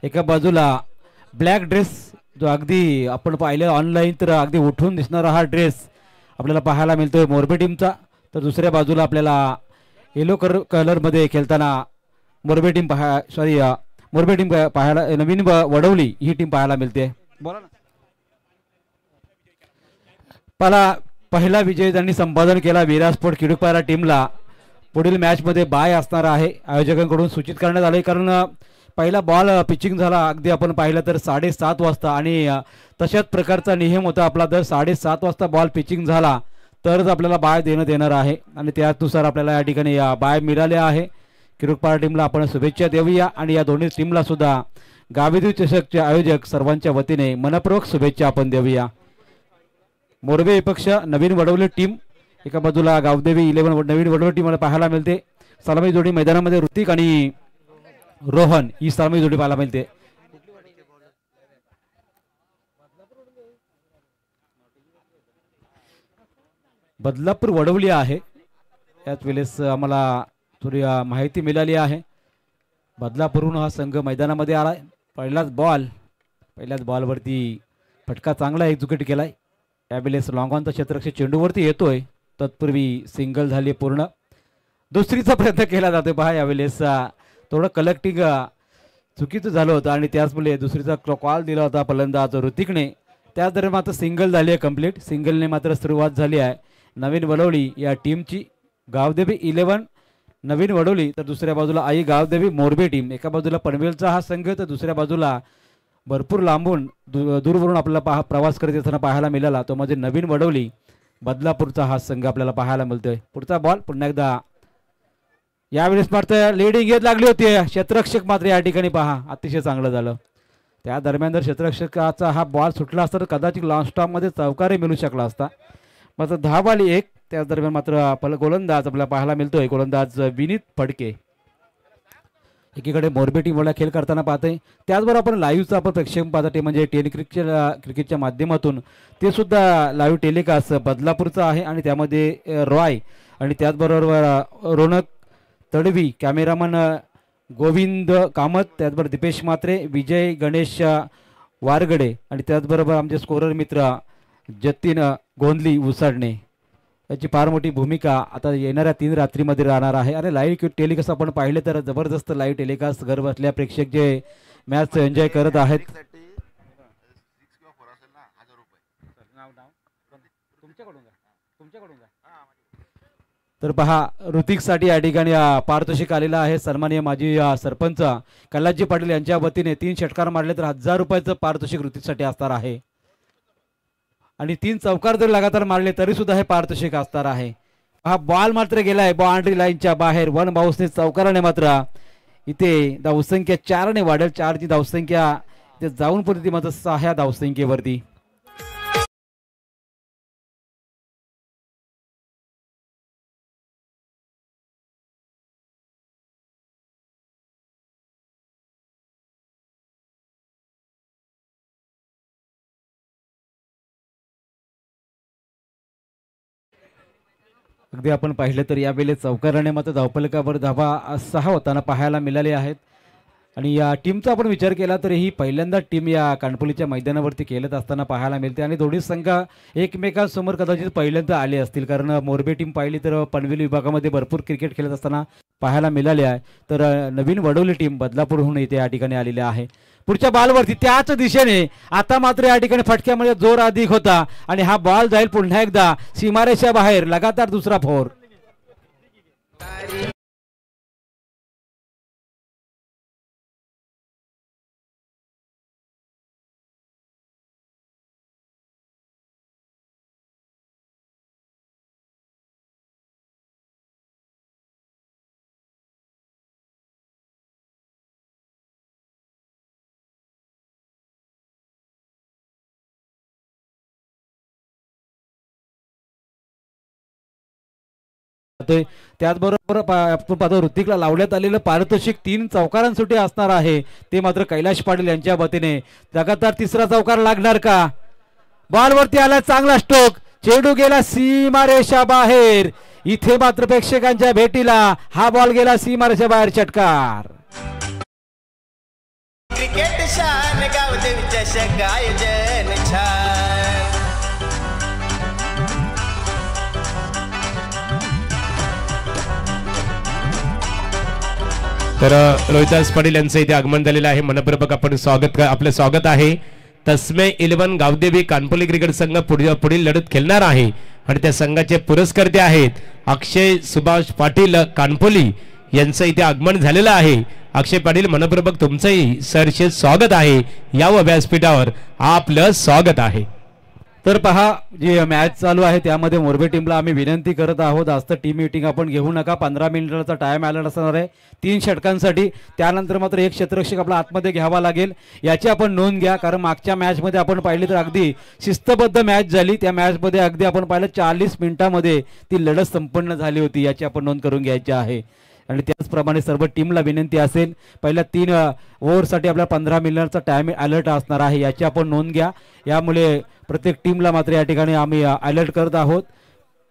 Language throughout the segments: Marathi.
एका बाजूला ब्लॅक ड्रेस जो अगदी आपण पाहिलं ऑनलाईन तर अगदी उठून दिसणारा हा ड्रेस आपल्याला पाहायला मिळतोय मोरबी टीमचा, तर दुसऱ्या बाजूला आपल्याला येलो कलरमध्ये खेळताना मोरबी टीम मोरबी टीम पाहायला नवीन वडवली ही टीम पाहायला मिळते. बोला ना. पहिला विजय त्यांनी संपादन केला विरासपोर्ट किडुकपारा टीमला. पुढील मॅचमध्ये बाय असणार आहे आयोजकांकडून सूचित करण्यात आले, कारण पहिला बॉल पिचिंग झाला अगदी आपण पाहिलं तर 7:30 वाजता आणि तशाच प्रकारचा नियम होता आपला. जर 7:30 वाजता बॉल पिचिंग झाला तरच आपल्याला बाय देण्यात येणार आहे आणि त्यानुसार आपल्याला या ठिकाणी बाय मिळाले आहे. किडुकपारा टीमला आपण शुभेच्छा देऊया आणि या दोन्ही टीमला सुद्धा गाविदी चषकचे आयोजक सर्वांच्या वतीने मनपूर्वक शुभेच्छा आपण देऊया. मोरबी पक्ष नवीन वडवली टीम, एका बाजूला गावदेवी 11 नवीन वडवली टीम मला पाहायला मिळते. सलामी जोडी मैदानामध्ये ऋतिक आणि रोहन ही सलामी जोडी पाहायला मिळते. बदलापूर वडवली आहे. याच वेळेस आम्हाला थोडी माहिती मिळाली आहे. बदलापूरहून हा संघ मैदानामध्ये आलाय. पहिल्याच बॉलवरती फटका चांगला एक्झिक्यूट केलाय. त्यावेळेस लॉंगॉनचा क्षेत्ररक्षक चेंडूवरती येतोय, तत्पूर्वी सिंगल झाली पूर्ण. दुसरीचा प्रयत्न केला जातोय पहा. यावेळेस थोडं कलेक्टिंग चुकीचं झालं होतं आणि त्याचमुळे दुसरीचा कॉल दिला होता फलंदाज ऋतिकने. त्याच दरम्यान मात्र सिंगल झाली आहे कंप्लीट. सिंगलने मात्र सुरुवात झाली आहे नवीन वडवली या टीमची. गावदेवी 11 नवीन वडवली, तर दुसऱ्या बाजूला आई गावदेवी मोरबी टीम. एका बाजूला पनवेलचा हा संघ तर दुसऱ्या बाजूला भरपूर लांबून दूरवरून आपल्याला प्रवास करत असताना पाहायला मिळाला तो म्हणजे नवीन वडवली बदलापूरचा हा संघ आपल्याला पाहायला मिळतोय. पुढचा बॉल पुन्हा एकदा यावेळेस मात्र लीडिंग येत लागली होती. क्षेत्ररक्षक मात्र या ठिकाणी पहा अतिशय चांगलं झालं. त्या दरम्यान जर क्षेत्ररक्षकाचा हा बॉल सुटला असता तर कदाचित लॉंग स्टॉपमध्ये चौकारी मिळू शकला असता. मात्र 10 बॉल 1. त्या दरम्यान मात्र गोलंदाज आपल्याला पाहायला मिळतोय गोलंदाज विनीत फडके. एकीकडे मोरबी टीम खेळ करताना पाहतोय, त्याचबरोबर आपण लाईव्हचा आपण प्रेक्षक पाहतो ते म्हणजे क्रिकेटच्या माध्यमातून ते सुद्धा लाईव्ह टेलिकास्ट बदलापूरचा आहे आणि त्यामध्ये रॉय आणि त्याचबरोबर रोनक तडवी, कॅमेरामन गोविंद कामत, त्याचबरोबर दीपेश मात्रे, विजय गणेश वारगडे आणि त्याचबरोबर आमचे स्कोरर मित्र जतीन गोंधली उसाडणे याची फार मोठी भूमिका आता येणाऱ्या 3 रात्रीमध्ये राहणार आहे. आणि लाईव्ह टेलिकास्ट आपण पाहिले तर जबरदस्त लाईव्ह टेलिकास्ट घर बसल्या प्रेक्षक जे मॅच एन्जॉय करत आहेत. तर पहा ऋतिकसाठी या ठिकाणी पारितोषिक आलेला आहे. सन्माननीय माजी सरपंच कैलासजी पाटील यांच्या वतीने 3 षटकार मारले तर 1000 रुपयाचं पारितोषिक ऋतिकसाठी असणार आहे आणि 3 चौकार जर लगातार मारले तरी सुद्धा हे पारितोषिक असणार आहे. हा बॉल मात्र गेलाय बाउंड्री लाईनच्या बाहेर. 1 बाउन्सने चौकाराने मात्र इथे धावसंख्या 4ने वाढेल. 4ची धावसंख्या इथे जाऊन पुढे ती मात्र 6 धावसंख्येवरती. अगदी आपण पाहिलं तर यावेळेस चौकाराने मात्र धावफलकावर धावा 6 होताना पाहायला मिळाले आहेत. आणि या टीमचा आपण विचार केला तर ही पहिल्यांदा टीम या कानपुलीच्या मैदानावरती खेळत असताना पाहायला मिळते आणि दोन्ही संघ एकमेकांसमोर कदाचित पहिल्यांदा आले असतील, कारण मोरबी टीम पाहिली तर पनवेल विभागामध्ये भरपूर क्रिकेट खेळत असताना पाहायला मिळाले आहे. तर नवीन वडवली टीम बदलापूरहून इथे या ठिकाणी आलेली आहे. पुढच्या बॉलवरती त्याच दिशेने आता मात्र या ठिकाणी फटक्यामध्ये जोर अधिक होता आणि हा बॉल जाईल पुन्हा एकदा सीमारेषा बाहेर. लगातार दुसरा 4. त्याचबरोबर आपण पाहतो ऋतिकला लावण्यात आलेलं पारितोषिक 3 चौकारांसाठी असणार आहे. ते मात्र कैलाश पाटील यांच्या वतीने लगातार 3रा चौकार लागणार का? बॉलवरती आला चांगला स्ट्रोक, चेंडू गेला सीमारेषा बाहेर. इथे मात्र प्रेक्षकांच्या भेटीला हा बॉल गेला सीमारेषा बाहेर. षटकार. क्रिकेट शान गावदेवी चषक आयोजन छान. तर रोहिदास पाटील यांचं इथे आगमन झालेलं आहे. मनपूर्वक आपण आपलं स्वागत आहे. तस्मे 11 गावदेवी कानपोली क्रिकेट संघ पुढील लढत खेळणार आहे आणि त्या संघाचे पुरस्कर्ते आहेत अक्षय सुभाष पाटील कानपोली यांचं इथे आगमन झालेलं आहे. अक्षय पाटील मनपूर्वक तुमचंही सरसे स्वागत आहे. या व्यासपीठावर आपलं स्वागत आहे. तर पहा जी मॅच चालू आहे त्यामध्ये मोरबी टीमला आम्ही विनंती करत आहोत जास्त टीम मीटिंग आपण घेऊ नका. 15 मिनिटाचा टाइम अलर्ट असणार आहे 3 षटकांसाठी. त्यानंतर मात्र एक क्षेत्ररक्षक आपला आतमध्ये घ्यावा लागेल याची आपण नोंद घ्या. कारण मागच्या मॅचमध्ये आपण पाहिली तर अगदी शिस्तबद्ध मॅच झाली. त्या मॅचमध्ये अगदी आपण पाहिलं 40 मिनिटांमध्ये ती लढत संपन्न झाली होती याची आपण नोंद करून घ्यायची आहे. आणि त्याचप्रमाणे सर्व टीमला विनंती असेल पहिल्या 3 ओव्हरसाठी आपल्याला 15 मिनिटाचा टाइम अलर्ट असणार आहे याची आपण नोंद घ्या. यामुळे प्रत्येक टीमला मात्र या ठिकाणी आम्ही अलर्ट करत आहोत.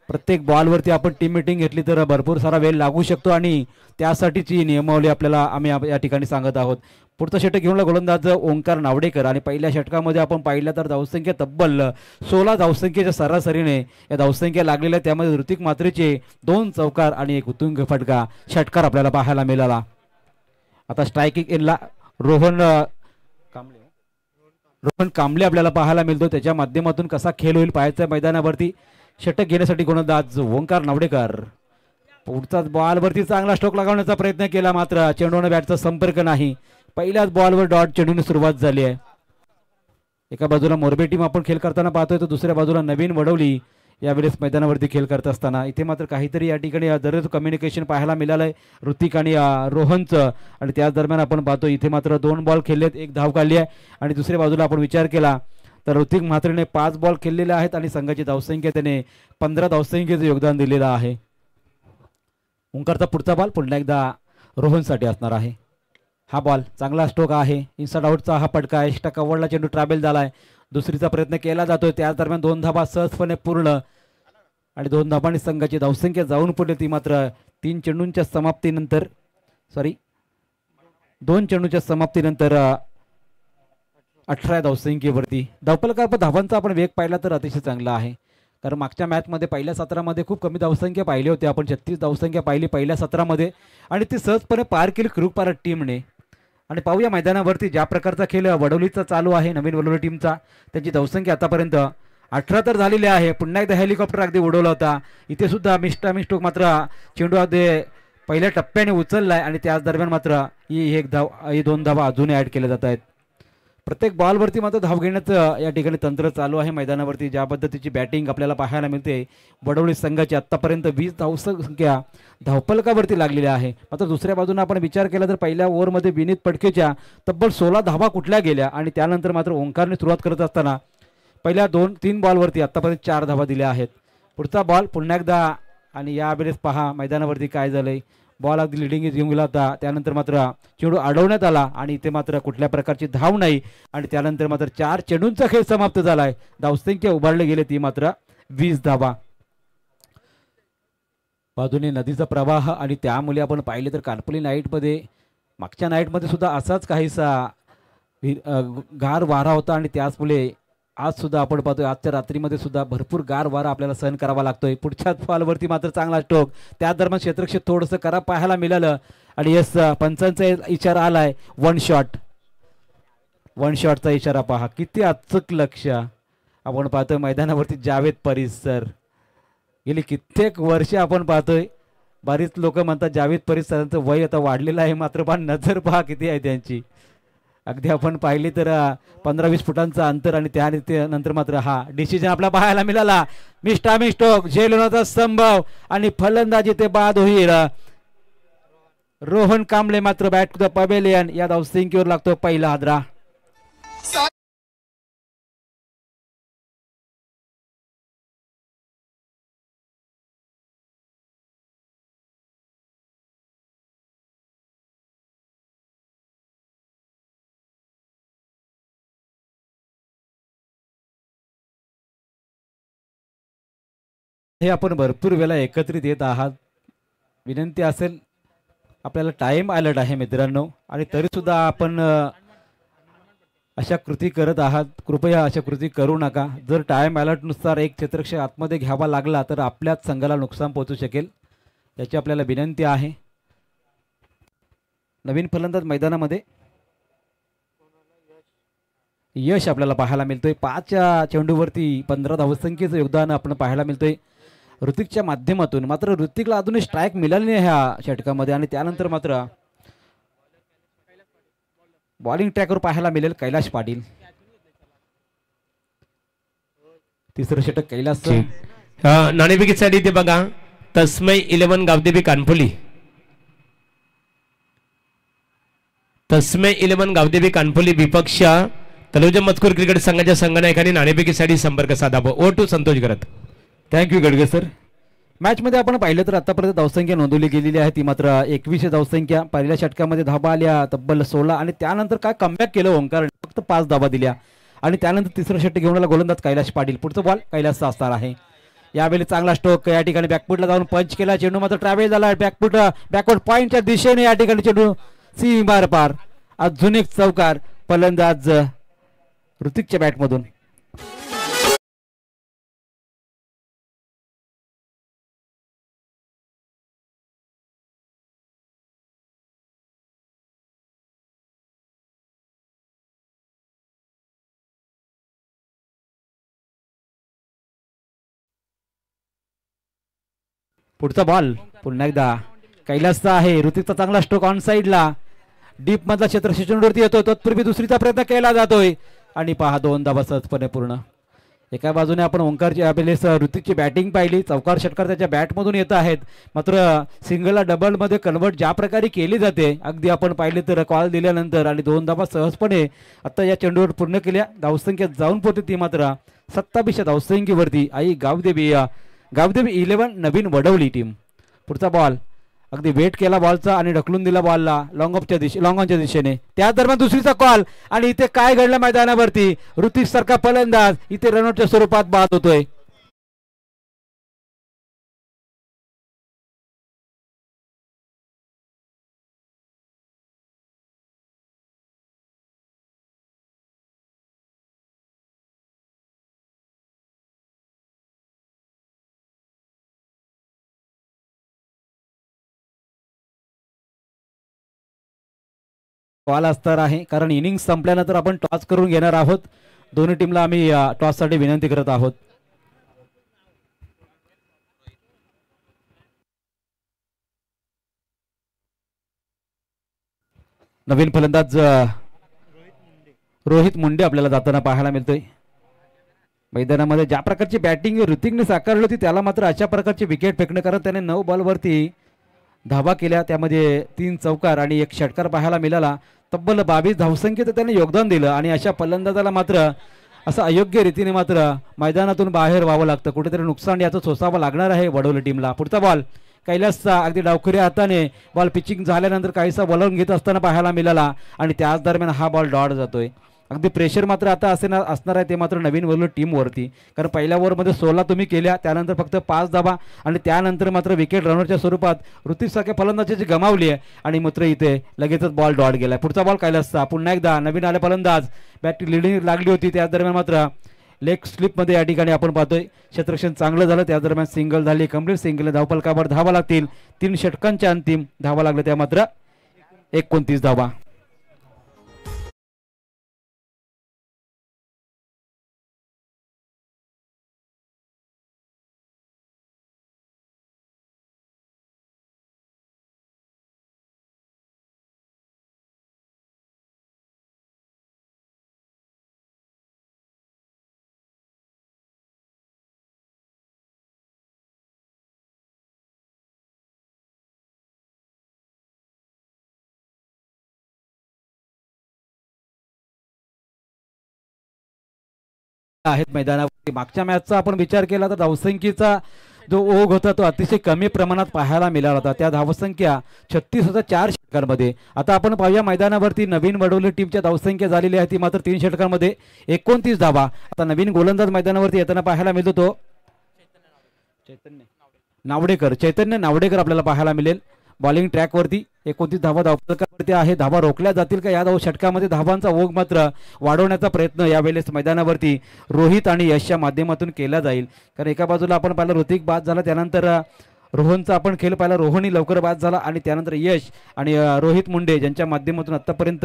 प्रत्येक बॉलवरती आपण टीम मीटिंग घेतली तर भरपूर सारा वेळ लागू शकतो आणि त्यासाठीची नियमावली आपल्याला आम्ही या ठिकाणी सांगत आहोत. पुढचा षटक घेऊन गोलंदाज ओंकार नावडेकर आणि पहिल्या षटकामध्ये आपण पाहिलं तर धावसंख्या तब्बल 16 धावसंख्येच्या सरासरीने या धावसंख्या लागलेल्या त्यामध्ये ऋतिक मात्रेचे 2 चौकार आणि 1 उत्तुंग फटका षटकार आपल्याला पाहायला मिळाला. आता स्ट्रायकिंग एनला रोहन कांबळे आपल्याला पाहायला मिळतो. त्याच्या माध्यमातून कसा खेळ होईल पाहायचा मैदानावरती. षटक घेण्यासाठी गोलंदाज ओंकार नावडेकर पुढचाच बॉलवरती चांगला स्ट्रोक लावण्याचा प्रयत्न केला मात्र चेंडूने बॅटचा संपर्क नाही. पहिल्याच बॉलवर डॉट चेंडूने सुरुवात झाली आहे. एका बाजूला मोरबी टीम आपण खेळ करताना पाहतोय तर दुसऱ्या बाजूला नवीन वडवली यावेळेस मैदानावरती खेळ करत असताना इथे मात्र काहीतरी या ठिकाणी दररोज कम्युनिकेशन पाहायला मिळालंय ऋतिक आणि रोहनचं. आणि त्याच दरम्यान आपण पाहतो इथे मात्र 2 बॉल खेळलेत 1 धाव काढली आहे. आणि दुसऱ्या बाजूला आपण विचार केला तर ऋतिक म्हात्रेने 5 बॉल खेळलेले आहेत आणि संघाची धावसंख्या त्याने 15 धावसंख्येचं योगदान दिलेलं आहे. ओंकारचा पुढचा बॉल पुन्हा एकदा रोहनसाठी असणार आहे. हा बॉल चांगला स्ट्रोक आहे. इनसाइड आउटचा हा फटका आहे. एक्स्ट्रा कव्हरला चेंडू ट्रॅव्हल झालाय. दुसरीचा प्रयत्न केला जातोय त्याच दरम्यान 2 धाबा सहजपणे पूर्ण आणि 2 धाबांनी संघाची धावसंख्या जाऊन पडली ती मात्र 2 चेंडूंच्या समाप्तीनंतर 18 धावसंख्येवरती. धावफलकावर धावांचा आपण वेग पाहिला तर अतिशय चांगला आहे. कारण मागच्या मॅचमध्ये पहिल्या सत्रामध्ये खूप कमी धावसंख्या पाहिली होती आपण 36 धावसंख्या पाहिली पहिल्या सत्रामध्ये आणि ती सहजपणे पार केली क्रुपारा टीमने. आणि पाहूया मैदानावरती ज्या प्रकारचा खेळ वडवलीचा चालू आहे नवीन वडवली टीमचा. त्यांची धावसंख्या आतापर्यंत 18 तर झालेली आहे. पुन्हा एकदा हेलिकॉप्टर अगदी उडवला होता. इथे सुद्धा मिस्टोक मात्र चेंडू अगदी पहिल्या टप्प्याने उचललाय आणि त्याच दरम्यान मात्र ही 2 धावा अजूनही ऍड केल्या जात आहेत. प्रत्येक बॉलवरती मात्र धाव घेण्याचं या ठिकाणी तंत्र चालू आहे मैदानावरती. ज्या पद्धतीची बॅटिंग आपल्याला पाहायला मिळते वडवली संघाची आतापर्यंत 20 धावसंख्या धावफलकावरती लागलेली आहे. मात्र दुसऱ्या बाजूने आपण विचार केला तर पहिल्या ओव्हरमध्ये विनीत पडकेच्या तब्बल 16 धावा कुठल्या गेल्या आणि त्यानंतर मात्र ओंकारने सुरुवात करत असताना पहिल्या 2-3 बॉलवरती आतापर्यंत 4 धावा दिल्या आहेत. पुढचा बॉल पुन्हा एकदा आणि यावेळेस पहा मैदानावरती काय झालंय. बॉल अगदी लिडिंग घेऊन गेला होता त्यानंतर मात्र चेंडू अडवण्यात आला आणि इथे मात्र कुठल्या प्रकारची धाव नाही आणि त्यानंतर मात्र 4 चेंडूंचा खेळ समाप्त झालाय. धावसंख्या उभारले गेले ती मात्र 20 धावा. बाजूने नदीचा प्रवाह आणि त्यामुळे आपण पाहिले तर कानपुली नाईटमध्ये मागच्या नाईटमध्ये सुद्धा असाच काहीसा गार वारा होता आणि त्याचमुळे आज सुद्धा आपण पाहतोय आजच्या रात्रीमध्ये सुद्धा भरपूर गार वारा आपल्याला सहन करावा लागतोय. पुढच्याच बॉलवरती मात्र चांगला स्ट्रोक त्या दरम्यान क्षेत्ररक्षक थोडंसं करा पाहायला मिळालं आणि यस पंचांचा इशारा आलाय. 1 शॉटचा इशारा पहा किती अचूक लक्ष आपण पाहतोय मैदानावरती. जावेद परिसर गेली कित्येक वर्ष आपण पाहतोय. बरीच लोक म्हणतात जावेद परिसरांचं वय आता वाढलेलं आहे मात्र पण नजर पहा किती आहे त्यांची. अगदी आपण पाहिली तर 15-20 फुटांचं अंतर आणि त्यानंतर मात्र हा डिसिजन आपला पाहायला मिळाला. मिस्टोक झेलण्याचा संभव आणि फलंदाजी ते बाद होईल. रोहन कांबळे मात्र बॅट टू द पवेलियन या धावसंख्येवर लागतो पहिला हादरा. हे आपण भरपूर वेळा एकत्रित येत आहात. विनंती असेल आपल्याला टाइम अलर्ट आहे मित्रांनो आणि तरी सुद्धा आपण अशा कृती करत आहात, कृपया अशा कृती करू नका. जर टाइम अलर्टनुसार एक क्षेत्ररक्षक आतमध्ये घ्यावा लागला तर आपल्याच संघाला नुकसान पोहोचू शकेल, याची आपल्याला विनंती आहे. नवीन फलंदाज मैदानामध्ये यश आपल्याला पाहायला मिळतोय. 5च्या चेंडूवरती 15 धावसंख्येचं योगदान आपण पाहायला मिळतोय ऋतिकच्या माध्यमातून. मात्र ऋतिकला अजूनही स्ट्राईक मिळाली नाही ह्या षटकामध्ये आणि त्यानंतर मात्र बॉलिंग ट्रॅकवर पाहायला मिळेल कैलाश पाटील. तिसरं षटक कैलास. नाणेफेकीसाठी ते बघा तस्मय 11 गावदेवी कानपुली. तस्मय 11 गावदेवी कानपुली विपक्ष तलोजा मजकूर क्रिकेट संघाच्या संघनायकांनी नाणेफेकीसाठी संपर्क साधावा. Over to Santosh Garat. Thank you Gadge sir. मॅचमध्ये आपण पाहिलं तर आतापर्यंत धावसंख्या नोंदवली गेलेली आहे ती मात्र 21 धावसंख्या. पहिल्या षटकामध्ये धाबा आल्या तब्बल 16 आणि त्यानंतर काय कमबॅक केलं ओंकार, फक्त 5 धाबा दिल्या आणि त्यानंतर तिसरं षटक घेऊन आला गोलंदाज कैलाश पाटील. पुढचं बॉल कैलासचा असणार आहे. यावेळी चांगला स्ट्रोक या ठिकाणी बॅकफुटला जाऊन पंच केला. चेंडू मात्र ट्रॅव्हल झाला बॅकवर्ड पॉईंटच्या दिशेने या ठिकाणी चेंडू सीमार पार. अजून एक चौकार फलंदाज ऋतिकच्या बॅटमधून. पुढचा बॉल पुन्हा एकदा कैलासचा आहे. ऋतिकचा चांगला स्ट्रोक ऑन साईडला डीप मधला क्षेत्र चेंडूवरती येतो. तत्पूर्वी दुसरीचा प्रयत्न केला जातोय आणि पहा 2 धावा सहजपणे पूर्ण. एका बाजूने आपण ओंकारची यावेळेस ऋतिकची बॅटिंग पाहिली. चौकार षटकार त्याच्या बॅटमधून येत आहेत. मात्र सिंगलला डबलमध्ये कन्वर्ट ज्या प्रकारे केली जाते अगदी आपण पाहिले तर कॉल दिल्यानंतर आणि 2 धावा सहजपणे आता या चेंडूवर पूर्ण केल्या. धावसंख्या जाऊन पोहोचते ती मात्र 27 धावसंख्येवरती आई गावदेवी 11 नवीन वडवली टीम. पुढचा बॉल अगदी वेट केला बॉलचा आणि ढकलून दिला बॉलला लॉंग ऑनच्या दिशेने. त्या दरम्यान दुसरीचा कॉल आणि इथे काय घडलं मैदानावरती. ऋतिक सारखा फलंदाज इथे रनआउटच्या स्वरूपात बाद होतोय. कॉल असणार आहे कारण इनिंग संपल्यानंतर आपण टॉस करून घेणार आहोत. दोन्ही टीमला आम्ही टॉस साठी विनंती करत आहोत. नवीन फलंदाज रोहित मुंडे आपल्याला जाताना पाहायला मिळतोय. मैदानामध्ये ज्या प्रकारची बॅटिंग ऋतिकने साकारली होती त्याला मात्र अशा प्रकारची विकेट फेकणं, कारण त्याने 9 बॉलवरती धाबा केल्या, त्यामध्ये 3 चौकार आणि 1 षटकार पाहायला मिळाला. तब्बल 22 धावसंख्येत त्याने योगदान दिलं आणि अशा फलंदाजाला मात्र असं अयोग्य रीतीने मात्र मैदानातून बाहेर व्हावं लागतं. कुठेतरी नुकसान याचं सोसावं लागणार आहे वडवली टीमला. पुढचा बॉल कैलासचा अगदी डावखुऱ्या हाताने बॉल पिचिंग झाल्यानंतर काहीसा बॉलर घेत असताना पाहायला मिळाला आणि त्याच दरम्यान हा बॉल डॉट जातोय. अगदी प्रेशर मात्र आता असणार आहे ते मात्र नवीन वरलो टीमवरती, कारण पहिल्या ओव्हरमध्ये 16 तुम्ही केल्या, त्यानंतर फक्त 5 धावा आणि त्यानंतर मात्र विकेट रनरच्या स्वरूपात ऋतिक सारख्या फलंदाजाची गमावली आहे आणि मात्र इथे लगेचच बॉल डॉट गेलाय. पुढचा बॉल कैलासचा पुन्हा एकदा नवीन आले फलंदाज, बॅट लिडिंग लागली होती त्या दरम्यान मात्र लेग स्लिपमध्ये या ठिकाणी आपण पाहतोय क्षेत्ररक्षण चांगलं झालं. त्या दरम्यान सिंगल झाली, कंप्लीट सिंगल, धावफलकावर धावा लागतील. 3 षटकांच्या अंतिम धावा लागल्या त्या मात्र 29 धावा. आहेत मैदानावरती. मागच्या मॅचचा आपण विचार केला तर धावसंख्येचा जो ओघ होता तो अतिशय कमी प्रमाणात पाहायला मिळाला होता. त्या धावसंख्या 36 होत्या 4 षटकांमध्ये. आता आपण पाहूया मैदानावरती नवीन वडवली टीमच्या धावसंख्या झालेली आहे ती मात्र 3 षटकांमध्ये 29 धावा. आता नवीन गोलंदाज मैदानावरती येताना पाहायला मिळतो तो चैतन्य नावडेकर आपल्याला पाहायला मिळेल. बॉलिंग ट्रॅकवरती 29 धावा धावफलकावरती आहे. धावा रोखल्या जातील का या षटकामध्ये धावांचा ओघ मात्र वाढवण्याचा प्रयत्न यावेळेस मैदानावरती रोहित आणि यशच्या माध्यमातून केला जाईल. कारण एका बाजूला आपण पाहिलं ऋतिक बाद झाला, त्यानंतर रोहनचा आपण खेळ पाहिला, रोहनही लवकर बाद झाला आणि त्यानंतर यश आणि रोहित मुंडे ज्यांच्या माध्यमातून आतापर्यंत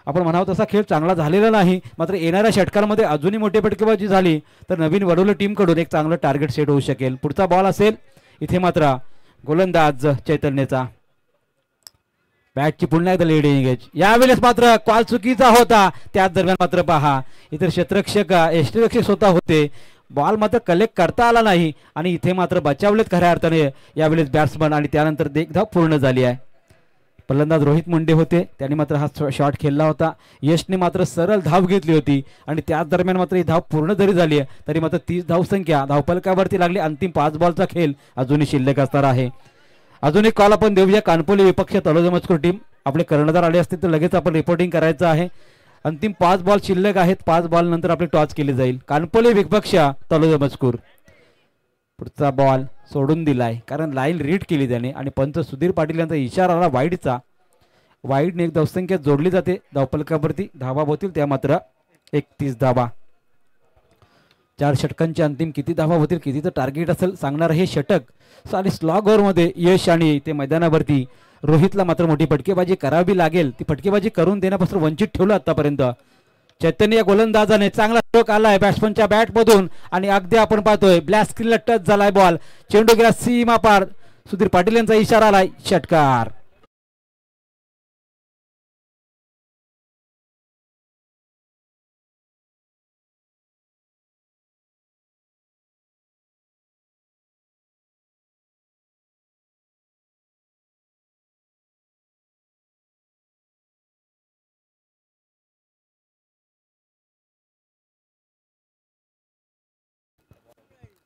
आपण म्हणावं तसा खेळ चांगला झालेला नाही. मात्र येणाऱ्या षटकांमध्ये अजूनही मोठी फटकेबाजी झाली तर नवीन वडोली टीमकडून एक चांगलं टार्गेट सेट होऊ शकेल. पुढचा बॉल असेल इथे मात्र गोलंदाज चैतन्यचा बॅटची पुन्हा एकदा लीडिंग एज. यावेळेस मात्र कॉल चुकीचा होता. त्याच दरम्यान मात्र पहा इतर क्षेत्ररक्षक यष्टीरक्षक स्वतः होते, बॉल मात्र कलेक्ट करता आला नाही आणि इथे मात्र बचावलेत खऱ्या अर्थाने यावेळेस बॅट्समन आणि त्यानंतर देखधाव पूर्ण झाली आहे. फलंदाज रोहित मुंडे होते, त्यांनी मात्र हा शॉट खेळला होता. यशने मात्र सरळ धाव घेतली होती आणि त्याच दरम्यान मात्र ही धाव पूर्ण जरी झाली आहे तरी मात्र 30 धावसंख्या धावफलकावरती लागली. अंतिम 5 बॉलचा खेळ अजूनही शिल्लक असणार आहे. अजून एक कॉल आपण देऊया. कानपोली विपक्ष तलोजा मजकूर टीम आपले कर्णधार आले असतील तर लगेच आपण रिपोर्टिंग करायचं आहे. अंतिम 5 बॉल शिल्लक आहेत. 5 बॉल नंतर आपली टॉस केली जाईल. कानपोली विपक्ष तलोजा मजकूर. पुढचा बॉल सोडून दिलाय कारण लाईन रीड केली त्याने आणि पंच सुधीर पाटील यांचा इशारा आला वाईडचा. वाईडने एक धावसंख्या जोडली जाते धावफलकावरती. धावा होतील त्या मात्र 31 धावा. 4 षटकांच्या अंतिम किती धावा होतील, कितीचं टार्गेट असेल सांगणार हे षटक आणि स्लॉग ओव्हरमध्ये यश आणि ते मैदानावरती रोहितला मात्र मोठी फटकेबाजी करावी लागेल. ती फटकेबाजी करून देण्यापासून वंचित ठेवलं आतापर्यंत. चैतन्य या गोलंदाजाने चांगला स्ट्रोक आलाय बॅट्समनच्या बॅटमधून आणि अगदी आपण पाहतोय ब्लॅक स्क्रीनला टच झालाय बॉल. चेंडू गेला सीमा पार. सुधीर पाटील यांचा इशारा आलाय षटकार.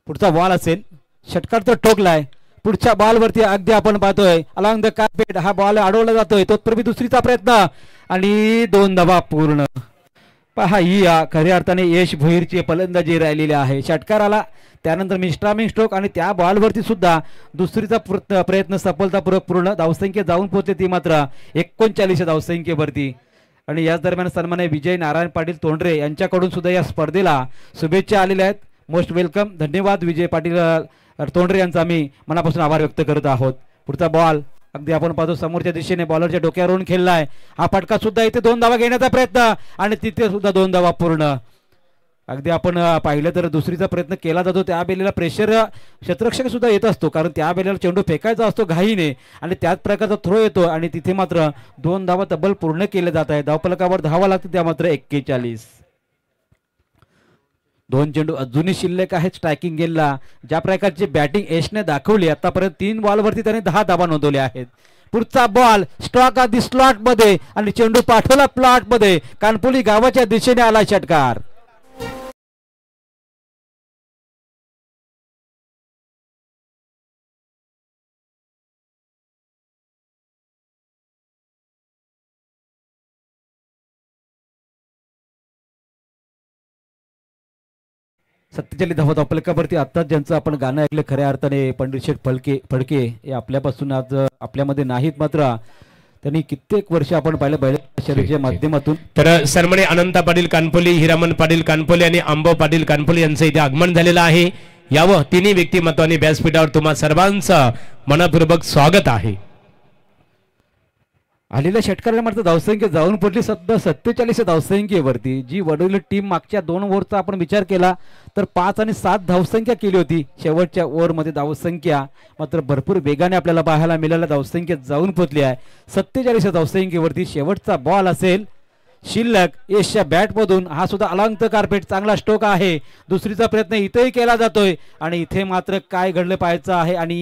पुढचा बॉल असेल षटकार तर ठोकलाय. पुढच्या बॉलवरती अगदी आपण पाहतोय अलॉंग द कार्पेट हा बॉल अडवला जातोय. तत्पूर्वी दुसरीचा प्रयत्न आणि 2 धावा पूर्ण. पहा ही खऱ्या अर्थाने यश भोईरची फलंदाजी राहिलेली आहे. षटकाराला त्यानंतर मिस्ट्रामिंग स्ट्रोक आणि त्या बॉलवरती सुद्धा दुसरीचा प्रयत्न सफलतापूर्वक पूर्ण. धावसंख्या जाऊन पोहोचले ती मात्र 39 धावसंख्येवरती. आणि याच दरम्यान सन्मान्य विजय नारायण पाटील तोंडरे यांच्याकडून सुद्धा या स्पर्धेला शुभेच्छा आलेल्या आहेत. Most welcome. धन्यवाद विजय पाटील तोंडरे यांचा आम्ही मनापासून आभार व्यक्त करत आहोत. पुढचा बॉल अगदी आपण पाहतो समोरच्या दिशेने बॉलरच्या डोक्यावरून खेळलाय. हा फटका सुद्धा इथे 2 धावा घेण्याचा प्रयत्न आणि तिथे सुद्धा 2 धावा पूर्ण. अगदी आपण पाहिलं तर दुसरीचा प्रयत्न केला जातो त्या बेलेला प्रेशर क्षेत्ररक्षक सुद्धा येत असतो कारण त्या बेलेला चेंडू फेकायचा असतो घाईने आणि त्याच प्रकारचा थ्रो येतो आणि तिथे मात्र 2 धावा तब्बल पूर्ण केले जात आहे. धावफलकावर धावा लागते त्या मात्र 41. 2 चेंडू अजूनही शिल्लक आहेत स्ट्रायकिंग गेमला. ज्या प्रकारची बॅटिंग यशने दाखवली आतापर्यंत 3 बॉलवरती त्याने 10 धावा नोंदवल्या आहेत. पुढचा बॉल स्ट्रोक आधी स्लॉट मध्ये आणि चेंडू पाठवला प्लॉट मध्ये. कानपोली गावाच्या दिशेने आला षटकार. सत्तेचाळीस धावा धावफलकावरती आता ज्यांचं आपण गाणं ऐकलं खऱ्या अर्थाने पंडित शेठ फडके हे आपल्यापासून आज आपल्यामध्ये नाहीत मात्र त्यांनी कित्येक वर्ष आपण पाहिलं बैलशर्यतीच्या माध्यमातून. तर सन्माननीय अनंता पाटील कानपोली, हिरामन पाटील कानपोली आणि अंबो पाटील कानपोली यांचं इथे आगमन झालेलं आहे. यावं तिन्ही व्यक्तिमत्वांनी व्यासपीठावर तुम्हा सर्वांचं मनपूर्वक स्वागत आहे. आलेल्या षटकाराला मात्र धावसंख्या जाऊन पडली 47 धावसंख्येवरती. जी वडोली टीम मागच्या 2 ओव्हरचा आपण विचार केला तर 5 आणि 7 धावसंख्या केली होती. शेवटच्या ओव्हरमध्ये धावसंख्या मात्र भरपूर वेगाने आपल्याला पाहायला मिळाल्या. धावसंख्या जाऊन पोहोचली आहे 47 धावसंख्येवरती. शेवटचा बॉल असेल शिल्लक यशच्या बॅटमधून. हा सुद्धा अलॉंग द कार्पेट चांगला स्ट्रोक आहे. दुसरीचा प्रयत्न इथेही केला जातोय आणि इथे मात्र काय घडलं पाहायचं आहे आणि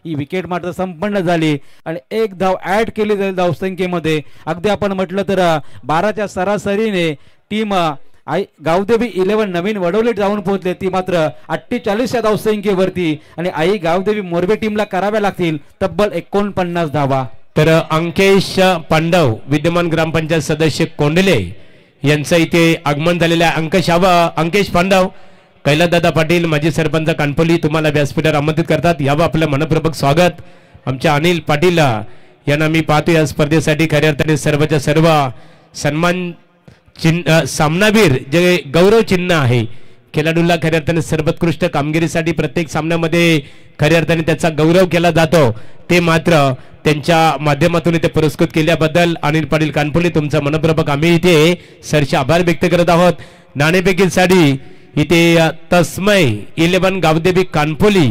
ही विकेट मात्र संपन्न झाली आणि 1 धाव ऍड केली जाईल धावसंख्येमध्ये. अगदी आपण म्हटलं तर 12च्या सरासरीने टीम गावदेवी 11 नवीन वडोली जाऊन पोहोचले. ती मात्र 48 धावसंख्येवरती आणि आई गावदेवी मोरबे टीमला कराव्या लागतील तब्बल 49 धावा. तर अंकेश पांडव विद्यमान ग्रामपंचायत सदस्य कोंडले यांचं इथे आगमन झालेलं आहे. अंकेश पांडव, कैलासदादा पाटील माजी सरपंच कानपोली तुम्हाला व्यासपीठावर आमंत्रित करतात. यावं आपलं मनपूर्वक स्वागत. आमच्या अनिल पाटील यांना मी पाहतो या स्पर्धेसाठी खऱ्या अर्थाने सर्वच्या सर्व सन्मान चिन्ह सामनावीर जे गौरव चिन्ह आहे खेळाडूला खऱ्या अर्थाने सर्वोत्कृष्ट कामगिरीसाठी प्रत्येक सामन्यामध्ये खऱ्या अर्थाने त्याचा गौरव केला जातो ते मात्र त्यांच्या माध्यमातून इथे पुरस्कृत केल्याबद्दल अनिल पाटील कानपुले तुमचा मनपूर्वक आम्ही इथे सरचे आभार व्यक्त करत आहोत. नाणेफेकीसाठी इथे तस्मय 11 गावदेवी कानपुली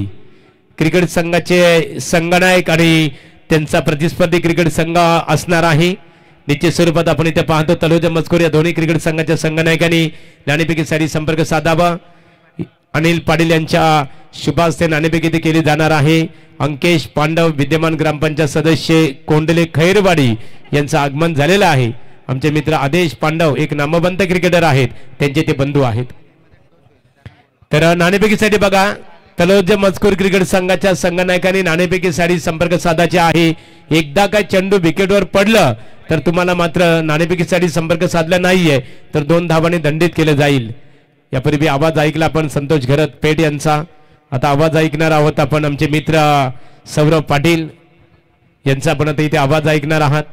क्रिकेट संघाचे संघनायक आणि त्यांचा प्रतिस्पर्धी क्रिकेट संघ असणार आहे. निश्चित स्वरूपात आपण इथे पाहतो तलोजा मजकूर या दोन्ही क्रिकेट संघाच्या संघनायकांनी नाणेफेकीसाठी संपर्क साधावा. अनिल पाटील यांच्या शुभास्ते नाणेफेकी इथे केली जाणार आहे. अंकेश पांडव विद्यमान ग्रामपंचायत सदस्य कोंडले खैरवाडी यांचं आगमन झालेलं आहे. आमचे मित्र आदेश पांडव एक नामवंत क्रिकेटर आहेत त्यांचे ते बंधू आहेत. तर नाणेफेकीसाठी बघा तलोज मजकूर क्रिकेट संघाच्या संघनायकांनी नाणेफेकीसाठी संपर्क साधायचे आहे. एकदा काय चेंडू विकेटवर पडलं तर तुम्हाला मात्र नाणेफेकीसाठी संपर्क साधला नाहीये तर 2 धावांनी दंडित केले जाईल. यापूर्वी आवाज ऐकला आपण संतोष घरत पेठ यांचा. आता आवाज ऐकणार आहोत आपण आमचे मित्र सौरभ पाटील यांचा आपण आता इथे आवाज ऐकणार आहात.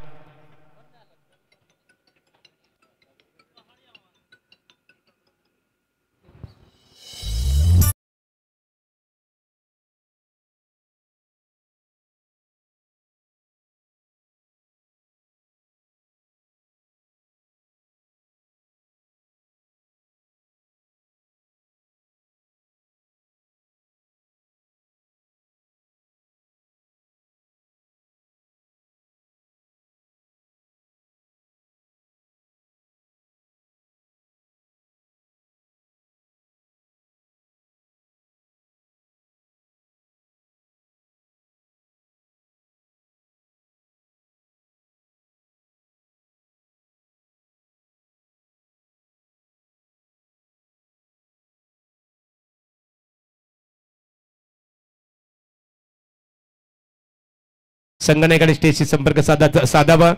संघनायकाने स्टेजशी संपर्क साधावा.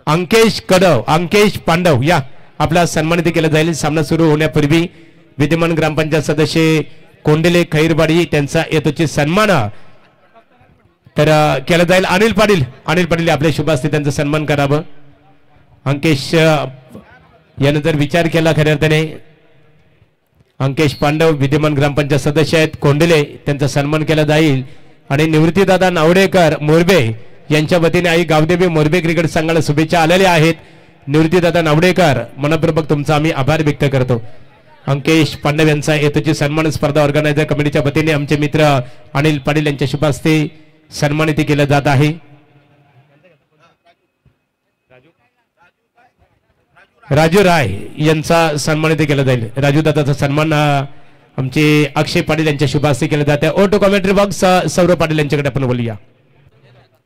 अंकेश कडव अंकेश पांडव या आपला सन्मानित केला जाईल. सामना सुरू होण्यापूर्वी विद्यमान ग्रामपंचायत सदस्य कोंडेले खैरवाडी त्यांचा येतोची सन्मान तर केला जाईल. अनिल पाटील आपल्या शुभास्ते त्यांचा सन्मान करावं. अंकेश याने जर विचार केला खऱ्या अर्थाने अंकेश पांडव विद्यमान ग्रामपंचायत सदस्य आहेत कोंडेले त्यांचा सन्मान केला जाईल. आणि निवृत्तीदादा नावडेकर मोरबे यांच्या वतीने आई गावदेवी मोरबे क्रिकेट संघाला शुभेच्छा आलेल्या आहेत. निवृत्तीदादा नावडेकर मनपूर्वक तुमचा आम्ही आभार व्यक्त करतो. अंकेश पांडव यांचा येतोची सन्मान स्पर्धा ऑर्गनायझर कमिटीच्या वतीने आमचे मित्र अनिल पाटील यांच्या शुभ हस्ते सन्मानित केलं जात आहे. राजू राय यांचा सन्मानित केला जाईल. राजू दादाचा सन्मान आमचे अक्षय पाटील यांच्या शुभ हस्ते केलं जात आहे. Auto commentary box Saurabh Patil यांच्याकडे आपण बोलूया.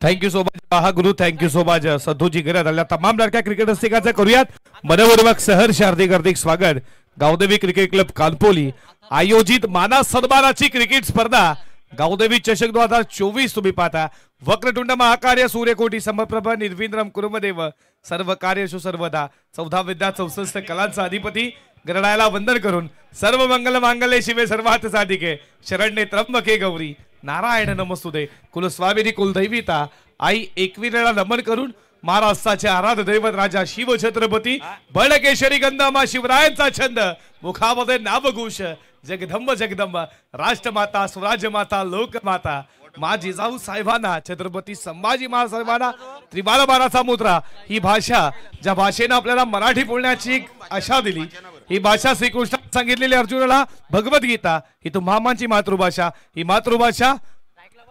Thank you so much Mahaguru, thank you so much सद्धूजी घरात आल्या तमाम लडक्या क्रिकेट रसिकांचं करूयात मनपूर्वक सहर्ष हार्दिक स्वागत. गावदेवी क्रिकेट क्लब कानपोली आयोजित माना सन्मानाची क्रिकेट स्पर्धा गावदेवी चषक 2024 तुम्ही पाहता. वक्रतुंड महाकार्य सूर्यकोटी समप्रभ निर्विंद्रम कुर्मदेव सर्व कार्यशु सर्वदा 14 विद्या 64 कलांचा अधिपती गरडायला वंदन करून सर्व मंगल मांगल्ये शिवे सर्वार्थ साधिके शरण्ये त्र्यंबके गौरी नारायण नमस्तुते कुलस्वामिनी कुलदैविता आई एकविरेला नमन करून महाराष्ट्राचे आराध्य दैवत राजा शिव छत्रपती बळकेशरी गंधामा शिवरायांचा छंद मुखामध्ये नावघोष जगदंब जगदंब राष्ट्रमाता स्वराज्यमाता लोकमाता मा जिजाऊ साहेबांना छत्रपती संभाजी महासाहेबांना त्रिबाला बाराचा मुद्रा ही भाषा ज्या भाषेने आपल्याला मराठी बोलण्याची आशा दिली ही भाषा श्रीकृष्ण सांगितलेली अर्जुनाला भगवद्गीता ही तुम्हामांची मातृभाषा ही मातृभाषा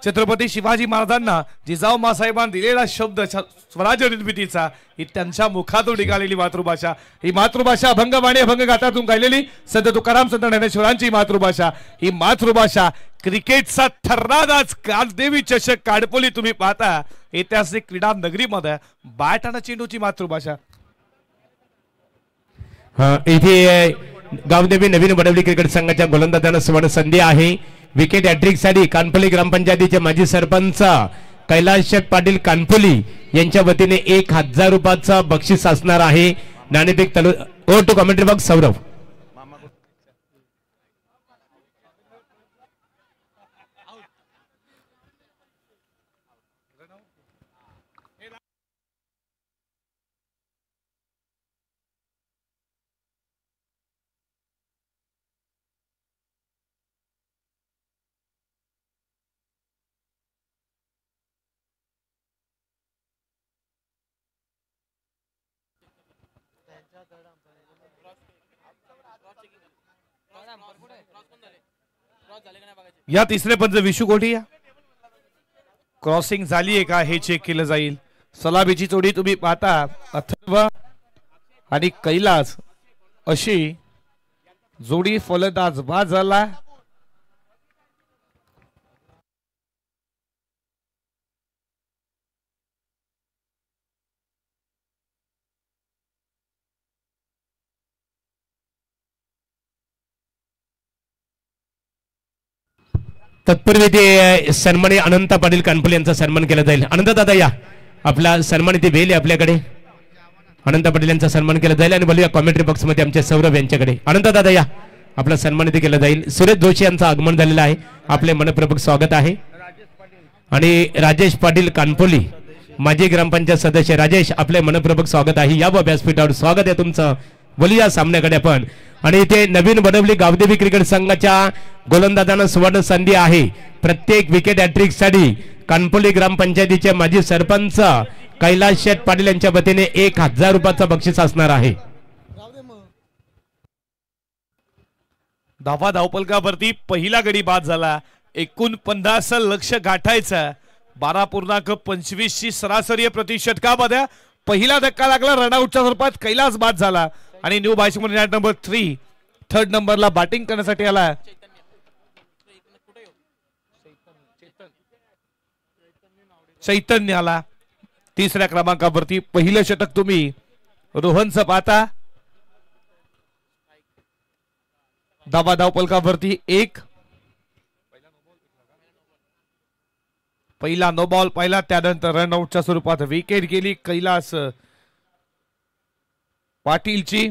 छत्रपती शिवाजी महाराजांना जिजाऊ मासाहेबांना दिलेला शब्द स्वराज्य निर्मितीचा ही त्यांच्या मुखातून निघालेली मातृभाषा ही मातृभाषा अभंगवाणी अभंग गाथातून गायलेली संत तुकाराम संत ज्ञानेश्वरांची मातृभाषा ही मातृभाषा क्रिकेटचा थर्रादाच गावदेवी चषक कानपोली तुम्ही पाहता ऐतिहासिक क्रीडा नगरीमध्ये बॅट आणि चेंडूची मातृभाषा. इथे गावदेवी नवीन बनवली क्रिकेट संघाच्या गोलंदाजांना सुवर्ण संधी आहे. विकेट हॅट्रिक साठी कानपोली ग्रामपंचायतीचे माजी सरपंच कैलाश पाटील कानपोली यांच्या वतीने 1000 रुपयाचा बक्षीस असणार आहे. नाणेफेक over to commentary box Saurabh. या तिसरे पंच विशू कोठी क्रॉसिंग झाली आहे का हे चेक केलं जाईल. सलामीची जोडी तुम्ही पाहता अथर्व आणि कैलास अशी जोडी फलंदाज बाद झाला. तत्पूर्वी ते सन्मानी अनंत पाटील कानपुले यांचा सन्मान केला जाईल. अनंत दादा या आपला सन्मान इथे वेल आहे आपल्याकडे. अनंत पाटील यांचा सन्मान केला जाईल आणि बोलूया कॉमेंट्री बॉक्स मध्ये आमचे सौरभ यांच्याकडे. अनंत दादा या आपला सन्मान इथे केला जाईल. सुरेश जोशी यांचं आगमन झालेलं आहे. आपले मनपूर्वक स्वागत आहे. आणि राजेश पाटील कानपोली माजी ग्रामपंचायत सदस्य राजेश आपले मनपूर्वक स्वागत आहे. या व्यासपीठावर स्वागत आहे तुमचं. बोलूया सामन्याकडे आपण. आणि इथे नवीन बनवली गावदेवी क्रिकेट संघाच्या गोलंदाजांना सुवर्ण संधी आहे. प्रत्येक विकेट हॅट्रिक साठी कानपोली ग्रामपंचायतीचे माजी सरपंच कैलास शेठ पाटील यांच्या वतीने 1000 रुपयाचं बक्षीस असणार आहे. धावा धावपलकावरती पहिला गडी बाद झाला. 49 लक्ष गाठायचं. 12.25 ची सरासरी प्रतिषटकामध्ये पहिला धक्का लागला. रनआउटच्या स्वरूपात कैलास बाद झाला आणि न्यू बायसिंग नंबर 3 थर्ड नंबरला बॅटिंग करण्यासाठी आला. चैतन्य आला. तिसऱ्या क्रमांकावरती पहिलं षटक तुम्ही रोहनचं पाहता. धावा धावपलकावरती 1 पहिला नो बॉल पाहिला. त्यानंतर रनआउटच्या स्वरूपात विकेट गेली कैलास पाटीलची.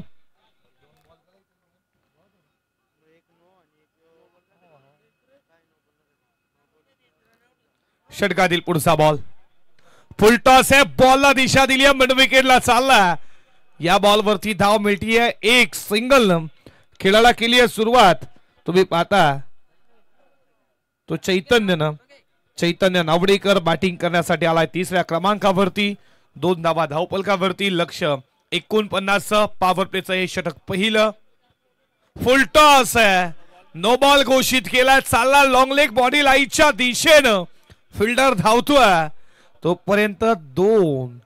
षटकातील पुढचा बॉल फुलटॉस आहे. बॉलला दिशा दिली आहे. मिड विकेटला चालला. या बॉलवरती धाव मिळतीये. एक सिंगल खेळाला केली आहे सुरुवात. तुम्ही पाहता तो चैतन्य नावडेकर बॅटिंग करण्यासाठी आलाय. तिसऱ्या क्रमांकावरती 2 धावा धावपलकावरती. लक्ष 49 पॉवर प्लेचं हे षटक पहिलं. फुलटॉस आहे. नो बॉल घोषित केलाय. चालला लॉंग लेग बॉडी लाईनच्या दिशेनं. फिल्डर धावतोय तोपर्यंत 2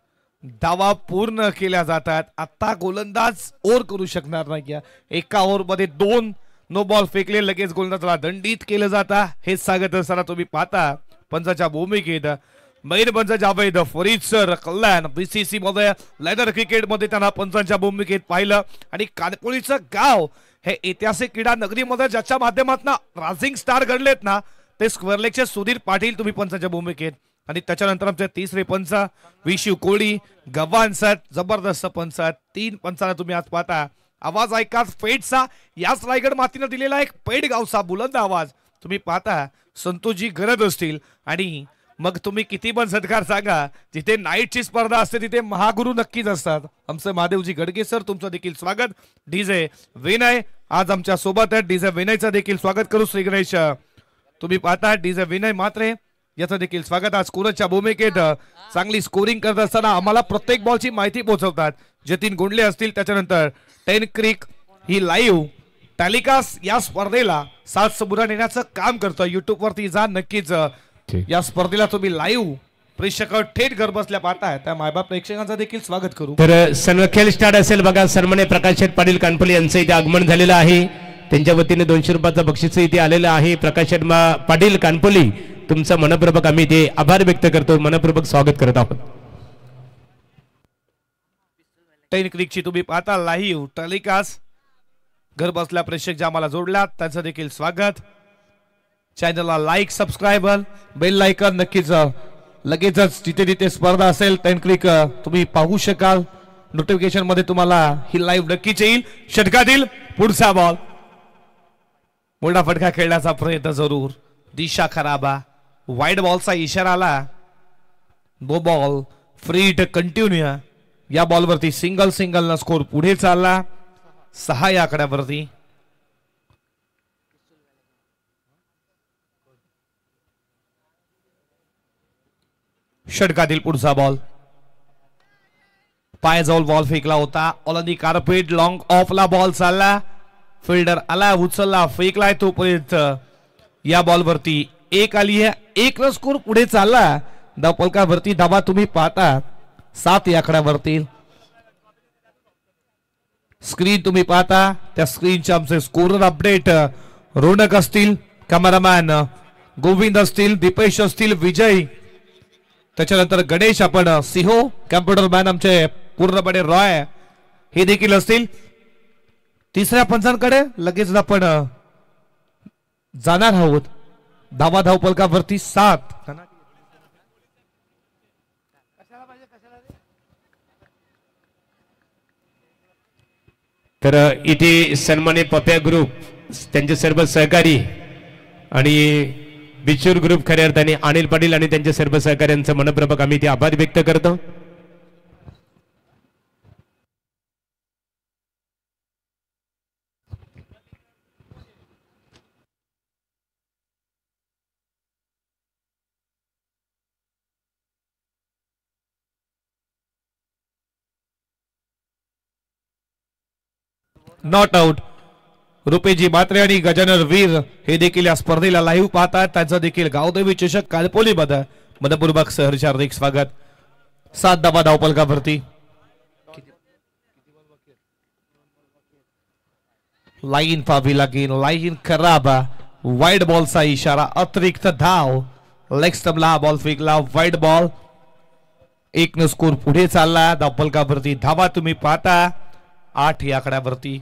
धावा पूर्ण केल्या जातात. आता गोलंदाज ओव्हर करू शकणार नाही. एका ओव्हर मध्ये 2 नो बॉल फेकले. लगेच गोलंदाजाला दंडित केलं जातं. हेच सांगत असताना तुम्ही पाहता पंचाच्या भूमिकेत मैर पंच जावेद फरीद सर कल्याण बीसीसी मध्ये लेदर क्रिकेट मध्ये त्यांना पंचांच्या भूमिकेत पाहिलं. आणि कानपोलीचं गाव हे ऐतिहासिक क्रीडा नगरीमध्ये ज्याच्या माध्यमातून रायझिंग स्टार घडलेत ना ते स्क्वेअर लेगचे सुधीर पाटील तुम्ही पंचांच्या भूमिकेत. आणि त्याच्यानंतर आमचे तिसरे पंच विशू कोळी गव्हाण सर जबरदस्त पंच. 3 पंचांना तुम्ही आज पाहता. आवाज ऐका फेडचा. याच रायगड मातीनं दिलेला एक पेड गावचा बुलंद आवाज तुम्ही पाहता. संतोषजी गरज असतील आणि मग तुम्ही किती पण सत्कार सांगा. जिथे नाईटची स्पर्धा असते तिथे महागुरु नक्कीच असतात. आमचे महादेवजी गडगे सर तुमचं देखील स्वागत. डीजे विनय आज आमच्या सोबत आहेत. डीजे विनयचं देखील स्वागत करू. श्री गणेश तुम्ही पाहता डीजे विनय मात्रे याचं देखील स्वागत. आज स्कोरच्या भूमिकेत चांगली स्कोरिंग करत असताना आम्हाला प्रत्येक बॉलची माहिती पोहोचवतात. जतीन गोंडले असतील. त्याच्यानंतर 10 क्रिक ही लाईव्ह टॅलिकास्ट या स्पर्धेला 7 सबुरा नेण्याचं काम करतं. युट्यूब वरती जा नक्कीच. या स्पर्धेला तुम्ही लाईव्ह प्रेक्षक थेट घर बसल्या पाहताय. त्या मायबाप प्रेक्षकांचं देखील स्वागत करू. तर सनखेल स्टार्ट असेल बघा. सन्मान्य प्रकाश शेठ पाटील कानपोली यांचं इथे आगमन झालेलं आहे. त्यांच्या वतीने 200 रुपयाचं बक्षीस इथे आलेलं आहे. प्रकाश शर्मा पाटील कानपोली तुमचं मनपूर्वक आम्ही ते आभार व्यक्त करतो. मनपूर्वक स्वागत करत आहोत. 10 क्रिकची तुम्ही पाहता लाईव्ह टॅलिकास्ट. घर बसल्या प्रेक्षक ज्या आम्हाला जोडल्यात त्यांचं देखील स्वागत. चॅनलला लाईक सबस्क्राईबर बेल आयकॉन नक्कीच लगेचच जिथे जिथे स्पर्धा असेल 10 क्लिक तुम्ही पाहू शकाल. नोटिफिकेशन मध्ये तुम्हाला ही लाईव्ह नक्कीच येईल. षटकातील पुढचा बॉल मोठा फटका खेळण्याचा प्रयत्न जरूर. दिशा खराबा. वाईड बॉलचा इशारा आला. No ball free hit continue. या बॉलवरती सिंगल न स्कोर पुढे चालला 6 या आकड्यावरती. षटकातील पुढचा बॉल पायाजवळ बॉल फेकला होता. ऑलनी कार्पेट लॉंग ऑफला बॉल चालला. फिल्डर आला, उचलला, फेकलाय तोपर्यंत या बॉलवरती एक आली आहे. एक रन स्कोर पुढे चालला. धावफलकावरती धावा तुम्ही पाहता 7 या आकड्यावरती. स्क्रीन तुम्ही पाहता, त्या स्क्रीनचे आमचे स्कोरर अपडेट रोनक असतील, कॅमेरामॅन गोविंद असतील, दीपेश असतील, विजय, त्याच्यानंतर गणेश आपण सिंहो, कॅम्प्युटर मॅन आमचे पूर्णपणे रॉय हे देखील असतील. तिसऱ्या पंचांकडे लगेच आपण जाणार आहोत. धावा धावफलकावरती 7. तर इथे सन्मानित पप्या ग्रुप, त्यांचे सर्व सहकारी आणि बिचूर ग्रुप खऱ्या अर्थाने अनिल पाटील आणि त्यांच्या सर्व सहकाऱ्यांचं मनपूर्वक आम्ही ते आभार व्यक्त करतो. Not out. रुपेजी मात्रे आणि गजानन वीर हे देखील या स्पर्धेला लाईव्ह पाहतात. त्यांचं देखील गावदेवी चषक कालपोलीमध्ये मनपूर्वक सहर्ष हार्दिक स्वागत. 7 धावा धावफलकावरती. लाईन पाहावी लागेल, लाईन खराब. वाईड बॉलचा इशारा, अतिरिक्त धाव. लेग स्टंपला बॉल फेकला, वाईड बॉल. 1 न स्कोर पुढे चालला. धावफलकावरती धावा तुम्ही पाहता 8 या आकड्यावरती.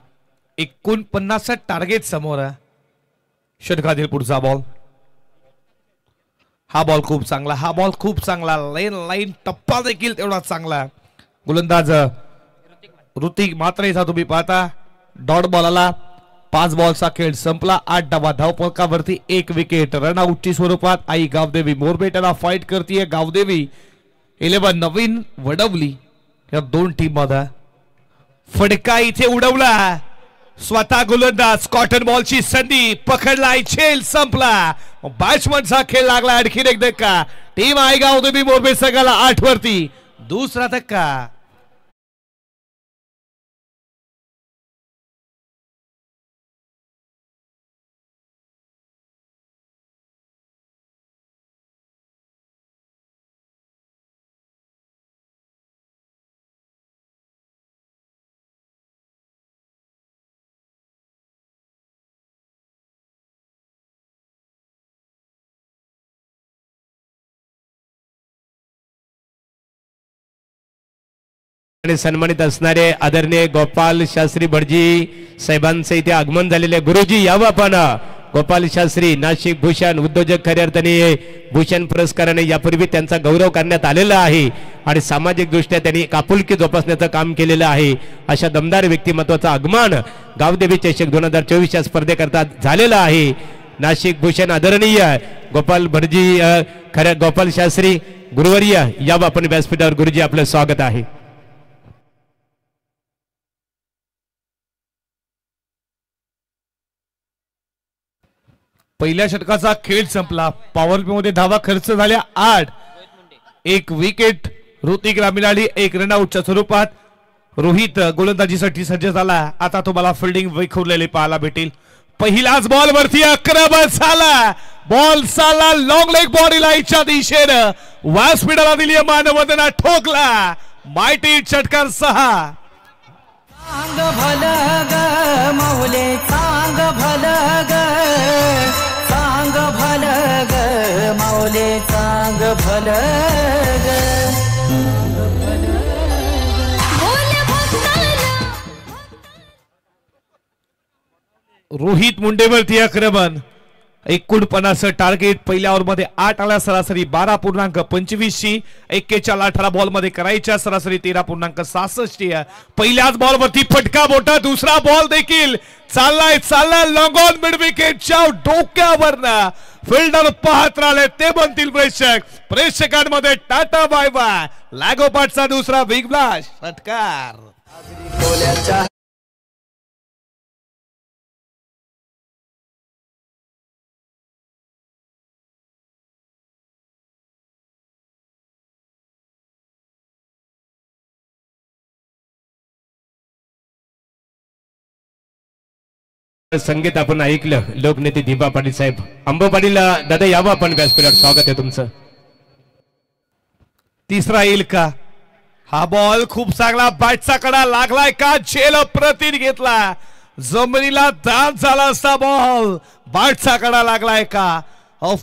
49 टार्गेट समोर आहे. षटकातील पुढचा बॉल. हा बॉल खूप चांगला, हा बॉल खूप चांगला. लाईन टप्पा देखील तेवढा चांगला. गोलंदाज ऋतिक मात्रेचा तुम्ही पाहता. डॉट बॉल आला. 5 बॉलचा खेळ संपला. 8 धावा धावफलकावरती 1 विकेट. रनआउटची स्वरूपात आई गावदेवी मोरबेटाला फाईट करते. गावदेवी 11 नवीन वडवली या 2 टीम मध्ये. फडका इथे उडवला. स्वतः गोलंदाज कॉटन बॉलची संधी पकडलाय. झेल संपला. बॅट्समनचा खेळ लागला. आणखीन एक धक्का. टीम आहे गावदेवी मोरबे संघाला 8 वरती. दुसरा धक्का. आणि सन्मानित असणारे आदरणीय गोपाल शास्त्री भटजी साहेबांचे इथे आगमन झालेले. गुरुजी यावं आपण. गोपाल शास्त्री नाशिक भूषण उद्योजक खऱ्या अर्थाने भूषण पुरस्काराने यापूर्वी त्यांचा गौरव करण्यात आलेला आहे आणि सामाजिक दृष्ट्या त्यांनी आपुलकी जोपासण्याचं काम केलेलं आहे. अशा दमदार व्यक्तिमत्वाचं आगमन गावदेवी चषक 2024 या स्पर्धेकरता झालेलं आहे. नाशिक भूषण आदरणीय गोपाल भटजी खऱ्या गोपाल शास्त्री गुरुवर्य यावं आपण व्यासपीठावर. गुरुजी आपलं स्वागत आहे. पहिल्या षटकाचा खेळ संपला. पॉवर प्ले मध्ये धावा खर्च झाल्या 8. 1 विकेट ऋतिक मिळाली. 1 रनआउटच्या स्वरूपात. रोहित गोलंदाजीसाठी सज्ज झाला. आता तुम्हाला फिल्डिंग विखुरलेली पाहायला भेटेल. पहिलाच बॉल वरती आक्रमण झाला. बॉल साला लॉंग लेग बॉडी लाईनच्या दिशेनं व्यासपीठाला दिली. मानवंदना ठोकला. मायटी षटकार 6. चांग भलं ग माऊले, चांग भलं ग, चांग भलं ग माऊले, चांग भलं ग. रोहित मुंडेवरती आक्रमण. 49 टार्गेट. पहिल्या ओव्हरमध्ये 8 आला. सरासरी 12.25. 41 बॉल मध्ये करायच्या. सरासरी 13.66. पहिल्याच बॉल वरती फटका मोठा. दुसरा बॉल देखील चाललाय लॉंग ऑन मिड विकेटच्या डोक्यावरनं. फिल्डर पाहत राहिले ते बनतील प्रेक्षकांमध्ये टाटा बाय बाय. लागोपाठचा दुसरा बिग ब्लास्ट षटकार. संगीत आपण ऐकलं. लोकनेते दीपा पाटील साहेब. अंबा पाटील दादा यावं आपण व्यासपीठावर. स्वागत आहे तुमचं. तिसरा येईल का? हा बॉल खूप चांगला बॅटचा कडा लागलाय का? झेल प्रतीन घेतला. जमिनीला दान झाला असता बॉल. बॅटचा कडा लागलाय का?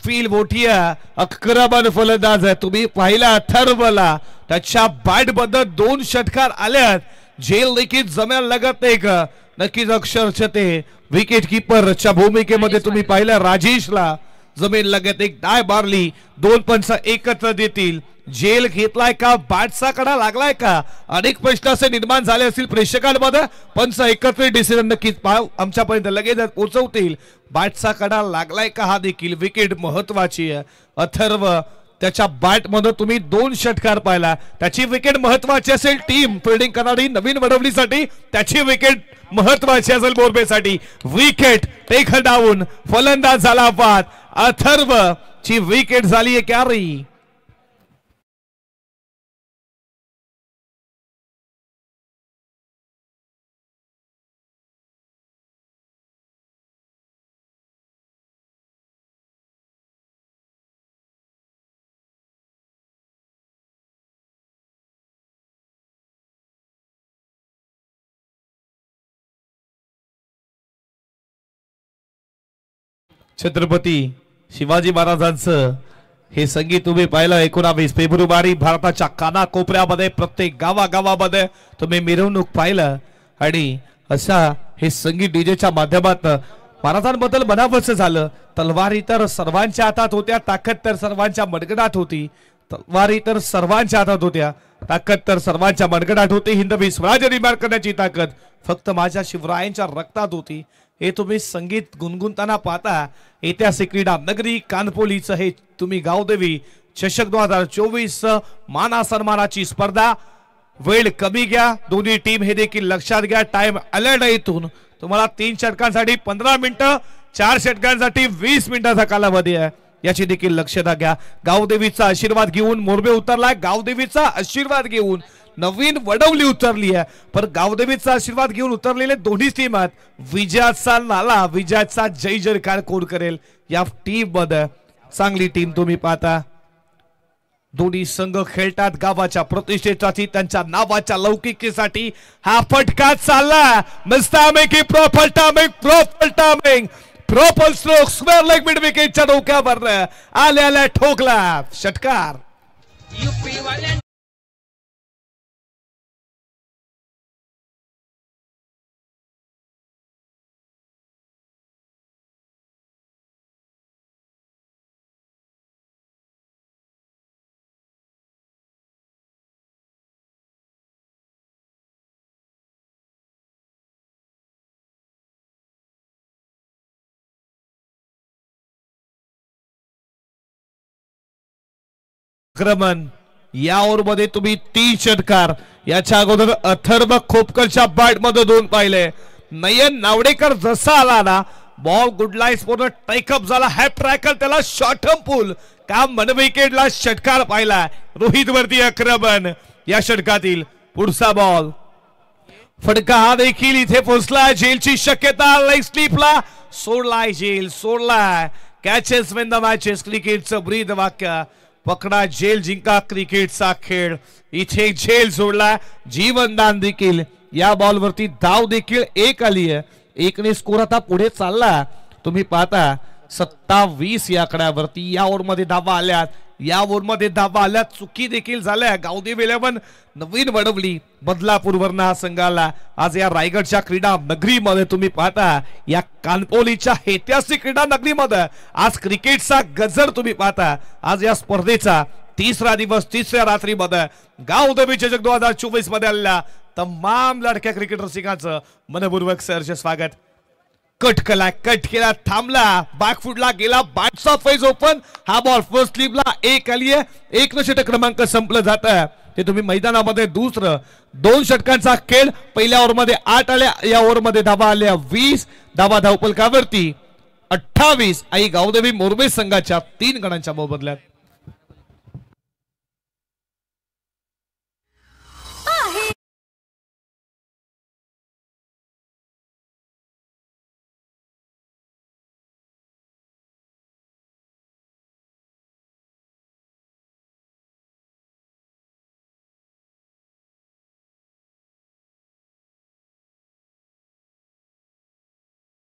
फील मोठिया अक्रमण फलंदाज आहे. तुम्ही पाहिला ठरवला त्याच्या बॅट बद्दल 2 षटकार आल्यात. झेल देखील जमेल लागत नाही का? नक्कीच अक्षरशः ते विकेट किपरच्या भूमिकेमध्ये तुम्ही पाहिलं राजेशला जमीन लगत एक डाय मारली. 2 पंच एकत्र देतील. झेल घेतलाय का? बॅटचा कडा लागलाय का? अनेक प्रश्न असे निर्माण झाले असतील प्रेक्षकांमध्ये. पंच एकत्रित डिसिजन नक्कीच आमच्यापर्यंत लगेच पोहोचवतील. बॅटचा कडा लागलाय का? हा देखील विकेट महत्वाची आहे. अथर्व त्याच्या बॅट मध्ये तुम्ही 2 षटकार पाहिला. त्याची विकेट महत्वाची असेल. टीम फिल्डिंग करणारी नवीन वडवलीसाठी त्याची विकेट महत्वाची असेल. बोर्बेसाठी विकेट टेक डाऊन. फलंदाज झाला बाद. अथर्व ची विकेट झाली आहे कॅरी. छत्रपती शिवाजी महाराजांचं हे संगीत तुम्ही पाहिलं. 19 फेब्रुवारी भारताच्या कानाकोपऱ्यामध्ये प्रत्येक गावागावामध्ये तुम्ही मिरवणूक पाहिलं. आणि असा हे संगीत डीजेच्या माध्यमातून महाराजांबद्दल म्हणावंच झालं. तलवारी तर सर्वांच्या हातात होत्या. ताकद तर सर्वांच्या मनगटात होती. तलवारी तर सर्वांच्या हातात होत्या. ताकद तर सर्वांच्या मनगटात होती. हिंदवी स्वराज्य निर्माण करण्याची ताकद फक्त माझ्या शिवरायांच्या रक्तात होती. हे तुम्ही संगीत गुणगुणताना पाहता. ऐतिहासिक क्रीडा नगरी कानपोलीचं हे तुम्ही गावदेवी चषक 2024 माना सन्मानाची स्पर्धा. वेळ कमी घ्या. दोन्ही टीम हे देखील लक्षात घ्या. टाइम अलर्ट इथून तुम्हाला 3 षटकांसाठी 15 मिनिटं, 4 षटकांसाठी 20 मिनिटाचा कालावधी आहे. याची देखील लक्षात घ्या. गावदेवीचा आशीर्वाद घेऊन मोरबे उतरलाय. गावदेवीचा आशीर्वाद घेऊन नवीन वडवली उतरली आहे. पण गावदेवीचा आशीर्वाद घेऊन उतरलेले दोन्ही टीम आहेत. विजयाचा नाला, विजयाचा जय जयकार कोण करेल या टीम मध्ये. चांगली टीम तुम्ही पाहता. दोन्ही संघ खेळतात गावाच्या प्रतिष्ठेसाठी, त्यांच्या नावाच्या लौकिकेसाठी. हा फटका चालला. मिस्टामिक proper timing proper stroke. Square leg mid विकेटच्या डोक्यावर आल्याला ठोकला. षटकार. आक्रमण या ओव्हर मध्ये तुम्ही 3 षटकार. याच्या अगोदर अथर्व खोपकरच्या बॅट मध्ये 2 पाहिले. नयन नावडेकर जसा आला ना बॉल गुडलाइस पूर्ण टेकअप झाला. हॅप ट्रॅकल त्याला शॉर्ट पुल काम मन विकेटला षटकार पाहिला. रोहित वरती आक्रमण. या षटकातील पुढचा बॉल फटका हा देखील इथे पोहोचला. झेलची शक्यता. लेग स्लिपला सोडलाय. झेल सोडलाय. Catches win the matches. क्रिकेटचं ब्रीद वाक्य. पकडा झेल जिंका क्रिकेटचा खेळ. इथे झेल सोडला. जीवनदान देखील. या बॉल वरती धाव देखील 1 आली आहे. 1 ने स्कोर आता पुढे चालला. तुम्ही पाहता 27 या आकड्यावरती. या ओव्हर मध्ये धावा आल्यात. या ओव्हर मध्ये धावा आल्यात. चुकी देखील झाल्या. गावदेवी 11 नवीन वडवली बदलापूरवरनं हा संघाला. आज या रायगडच्या क्रीडा नगरीमध्ये तुम्ही पाहता. या कानपोलीच्या ऐतिहासिक क्रीडा नगरीमध्ये आज क्रिकेटचा गजर तुम्ही पाहता. आज या स्पर्धेचा 3रा दिवस 3ऱ्या रात्रीमध्ये गावदेवी चषक 2024 मध्ये आलेल्या तमाम लाडक्या क्रिकेट रसिकांचं मनपूर्वक सहर्ष स्वागत. कट केला थांबला. बॅकफुटला गेला. बॅटचा फेज ओपन. हा बॉल फर्स्ट स्लिपला 1 आली आहे. 1 न षटक क्रमांक संपलं जात आहे. ते तुम्ही मैदानामध्ये दुसरं 2 षटकांचा खेळ. पहिल्या ओव्हरमध्ये 8 आल्या. या ओव्हरमध्ये धावा आल्या 20. धावा धावफलकावरती 28. आई गावदेवी मोरबे संघाच्या 3 गणांच्या मोबदल्यात.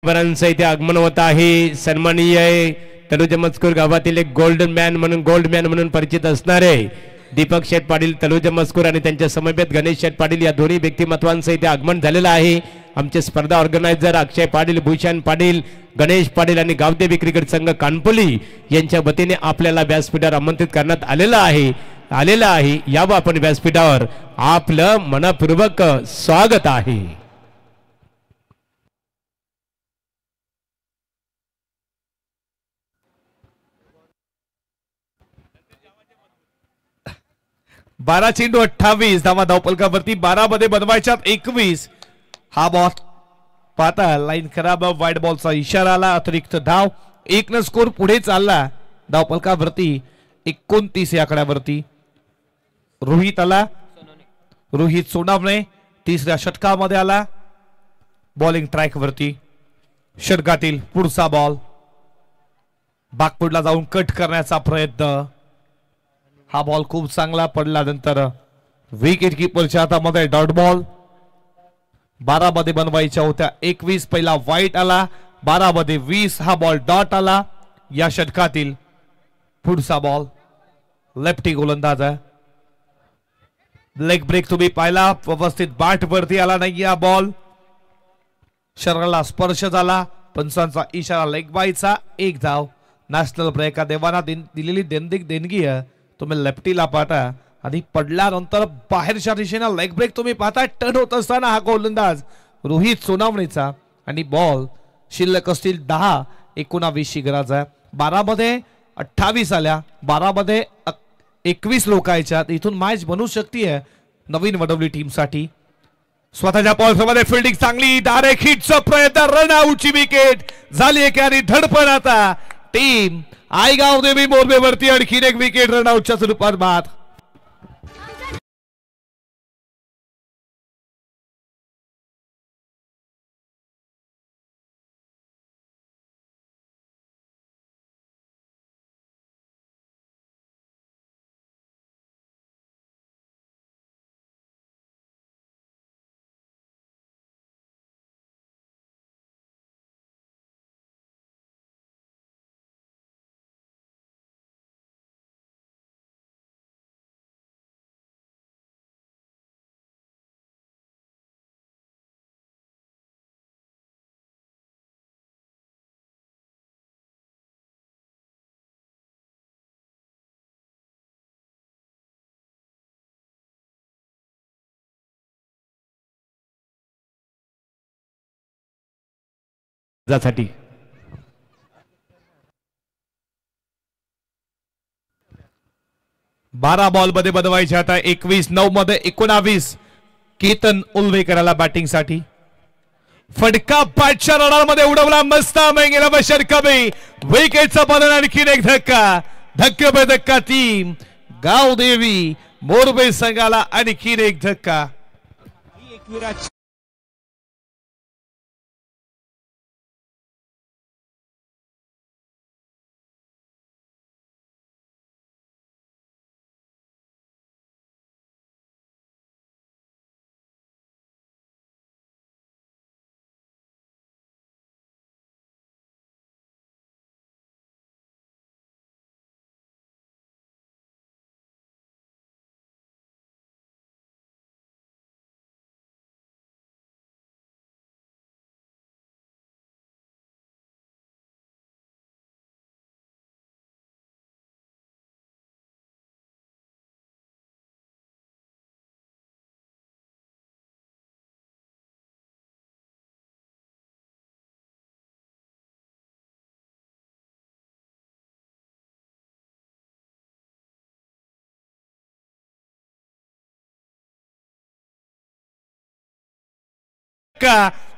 वरांचं इथे आगमन होत आहे. सन्माननीय तनुजा मस्कूर गावातील एक गोल्डन मॅन म्हणून परिचित असणारे दीपक शेठ पाटील, तनुजा मस्कूर आणि त्यांच्या समवेत गणेश शेठ पाटील या दोन्ही व्यक्तिमत्वांचं इथे आगमन झालेलं आहे. आमचे स्पर्धा ऑर्गनायझर अक्षय पाटील, भूषण पाटील, गणेश पाटील आणि गावदेवी क्रिकेट संघ कानपोली यांच्या वतीने आपल्याला व्यासपीठावर आमंत्रित करण्यात आलेलं आहे. यावं आपण व्यासपीठावर आपलं मनपूर्वक स्वागत आहे. बारा चेंडू 28 धावा धावपलकावरती, 12 मध्ये बनवायच्यात 21. हा बॉल पाहता लाईन खराब, वाईट बॉलचा इशारा आला. अतिरिक्त धाव, 1 स्कोर पुढे चालला धावपलकावरती 29 या आकड्यावरती. रोहित सोनावणे तिसऱ्या षटकामध्ये आला. बॉलिंग ट्रॅक वरती, षटकातील पुढचा बॉल बाकपुडला जाऊन कट करण्याचा प्रयत्न. हा बॉल खूप चांगला पडल्यानंतर विकेट किपरच्या हातामध्ये डॉट बॉल. 12 मध्ये बनवायच्या होत्या 21, पहिला वाईट आला. 12 मध्ये 20 हा बॉल डॉट आला. या षटकातील पुढचा बॉल लेफ्टी गोलंदाज आहे. लेग ब्रेक तुम्ही पाहिला, व्यवस्थित बाट वरती आला नाही. या बॉल शरीराला स्पर्श झाला, पंचांचा इशारा लेग बायचा. 1 धाव. नॅशनल ब्रेक देवाना दिलेली देणगी आहे. तुम्ही लेफ्टीला पाहता आणि पडल्यानंतर बाहेरच्या दिशेने लेग ब्रेक तुम्ही पाहता. टर्न होत असताना हा गोलंदाज रोहित सोनावणेचा आणि बॉल शिल्लक असतील 10. 19 ची गरज आहे. 12 मध्ये 28 आल्या, 12 मध्ये 21 लोकांच्या इथून मॅच बनू शकते नवीन वडवली टीम साठी. स्वतःच्या बॉलमध्ये फिल्डिंग चांगली, डायरेक्ट हिटचा प्रयत्न, रन आउटची विकेट झाली आणि धडपड आता टीम आयगाव देवी मोरबेवरती. आणखीन एक विकेट रन आउटच्या स्वरूपात बाद. साठी 12 बॉल मध्ये बनवायचे आता 21. 9 मध्ये 19 केतन उल्वेकराला बॅटिंग साठी. फटका बॅटच्या रडारमध्ये उडवला, मस्त गेला षटकावी. विकेटचा बदल, आणखीन एक धक्का पे धक्का. टीम गावदेवी मोरबे संघाला आणखीन एक धक्का.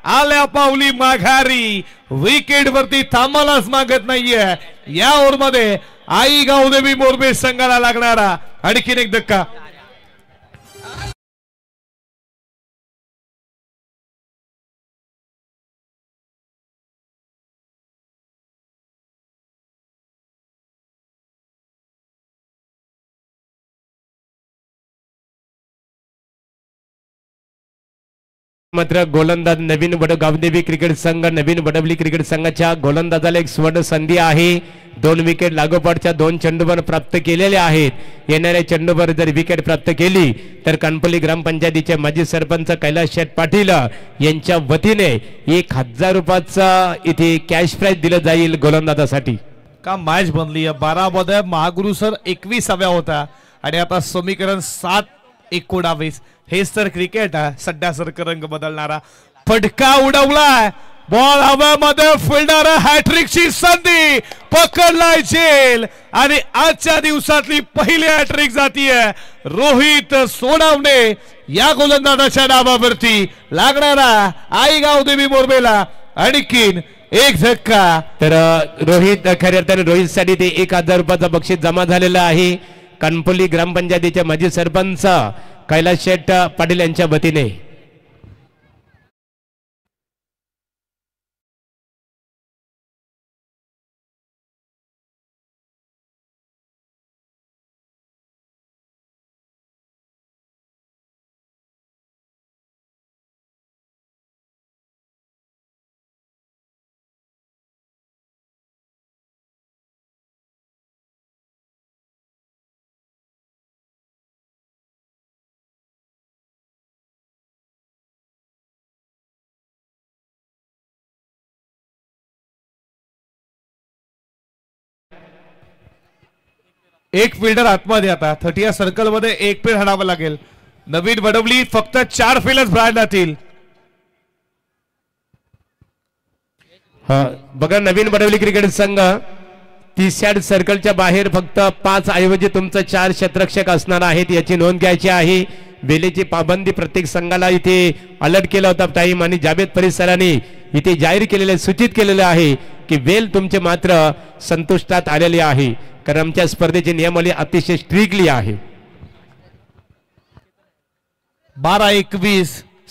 आल्या पावली माघारी. विकेट वरती थांबायलाच मागत नाहीये. या ओव्हर मध्ये आई गावदेवी मोरबे संघाला लागणारा आणखीन एक धक्का. मात्र गोलंदाज नवीन गावदेवी क्रिकेट संघ नवीन वडवली क्रिकेट संघाच्या गोलंदाजाला एक स्वर्ण संधी आहे. 2 विकेट लागोपाठच्या 2 चेंडूवर प्राप्त केलेले आहेत. येणाऱ्या चेंडूवर जर विकेट प्राप्त केली तर कानपल्ली ग्रामपंचायतीचे माजी सरपंच कैलास शेठ पाटील यांच्या वतीने 1000 रुपयाचा इथे कॅश प्राइज दिलं जाईल गोलंदाजासाठी. का मॅच बनली 12 मध्ये महागुरु सर 21व्या होता आणि आता समीकरण 7-19 हेच तर क्रिकेट आहे. सध्यासारखं रंग बदलणारा फटका उडवलाय. बॉल हवेमध्ये फिल्डर हॅट्रिकची संधी पकडलाय झेल आणि आजच्या दिवसातली पहिली हॅट्रिक जातीये रोहित सोनावणे या गोलंदाजाच्या डावावरती लागणारा आई गावदेवी मोरबेला आणखीन एक झटका. तर रोहित खऱ्या अर्थाने रोहित साठी ते 1000 रुपयाचा बक्षीस जमा झालेला आहे. कानपल्ली ग्रामपंचायतीचे माजी सरपंच कैलास शेठ पाटील यांच्या वतीने. एक फिल्डर आतमध्ये आता 30 सर्कल मध्ये एक फेर हाणावं लागेल. नवीन वडवली फक्त 4 फेलच बाहेर जातील. बघा नवीन वडवली क्रिकेट संघ 30 सर्कलच्या बाहेर फक्त 5 ऐवजी तुमचं 4 क्षेत्ररक्षक असणार आहेत याची नोंद घ्यायची आहे. वेळेची पाबंदी प्रत्येक संघाला इथे अलर्ट केला होता टाइम आणि जावेद परिसरांनी इथे जाहीर केलेले सूचित केलेले आहे की वेल तुमचे मात्र संतुष्टात आलेले आहे कारण आमच्या स्पर्धेची नियमावली अतिशय स्ट्रिक्टली आहे. 12-21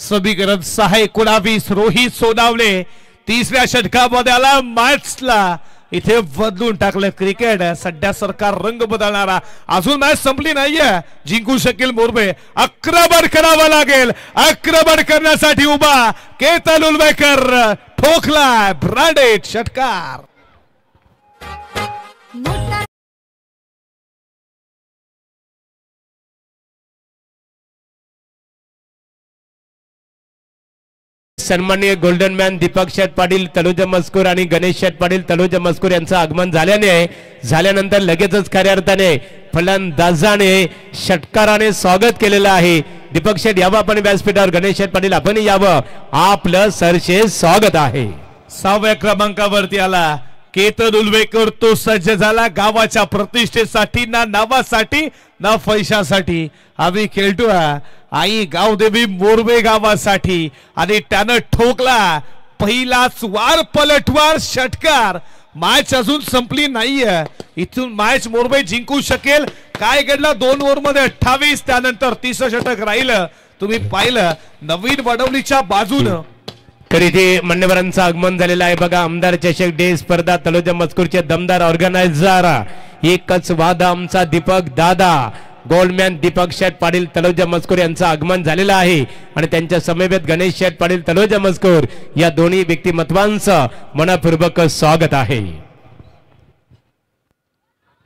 समीकरण 6-19 रोहित सोनावणे तिसऱ्या षटकामध्ये आला. मॅचला इथे बदलून टाकलं क्रिकेट. सध्या सरकार रंग बदलणारा अजून मॅच संपली नाहीये. जिंकू शकेल मोरबे. आक्रमण करावं लागेल. आक्रमण करण्यासाठी उभा केतन उलवेकर ठोकला ब्रँडेड षटकार. सन्माननीय गोल्डन मॅन दीपक शेठ पाटील तलोजा मस्कूर आणि गणेश शेठ पाटील तलोजा मस्कूर यांचं आगमन झाल्यानंतर लगेचच खऱ्या अर्थाने फलंदाजाने षटकाराने स्वागत केलेलं आहे. दीपक शेठ यावं आपण व्यासपीठावर. गणेश शेठ पाटील आपण यावं. आपलं सरसे स्वागत आहे. 6व्या क्रमांकावरती आला केतन उलवेकर. तो सज्ज झाला गावाच्या प्रतिष्ठेसाठी ना नावासाठी ना पैशासाठी. आम्ही खेळतोय आई गावदेवी मोरबे गावासाठी आणि त्यानं ठोकला पहिलाच वार पलटवार षटकार. मॅच अजून संपली नाहीये. इथून मॅच मोरबे जिंकू शकेल. काय घडलं 2 ओव्हर मध्ये 28 त्यानंतर 30 षटक राहिलं. तुम्ही पाहिलं नवीन वडवलीच्या बाजूनं. तर इथे मान्यवरांचं आगमन झालेलं आहे. बघा आमदार चषक डे स्पर्धा तलोजा मजकूरचे दमदार ऑर्गनायझर एकच वादा आमचा दीपक दादा गोल्डमॅन दीपक शेठ पाटील तलोजा मजकूर यांचं आगमन झालेलं आहे आणि त्यांच्या समवेत गणेश शेठ पाटील तलोजा मजकूर या दोन्ही व्यक्तिमत्वांचं मनपूर्वक स्वागत आहे.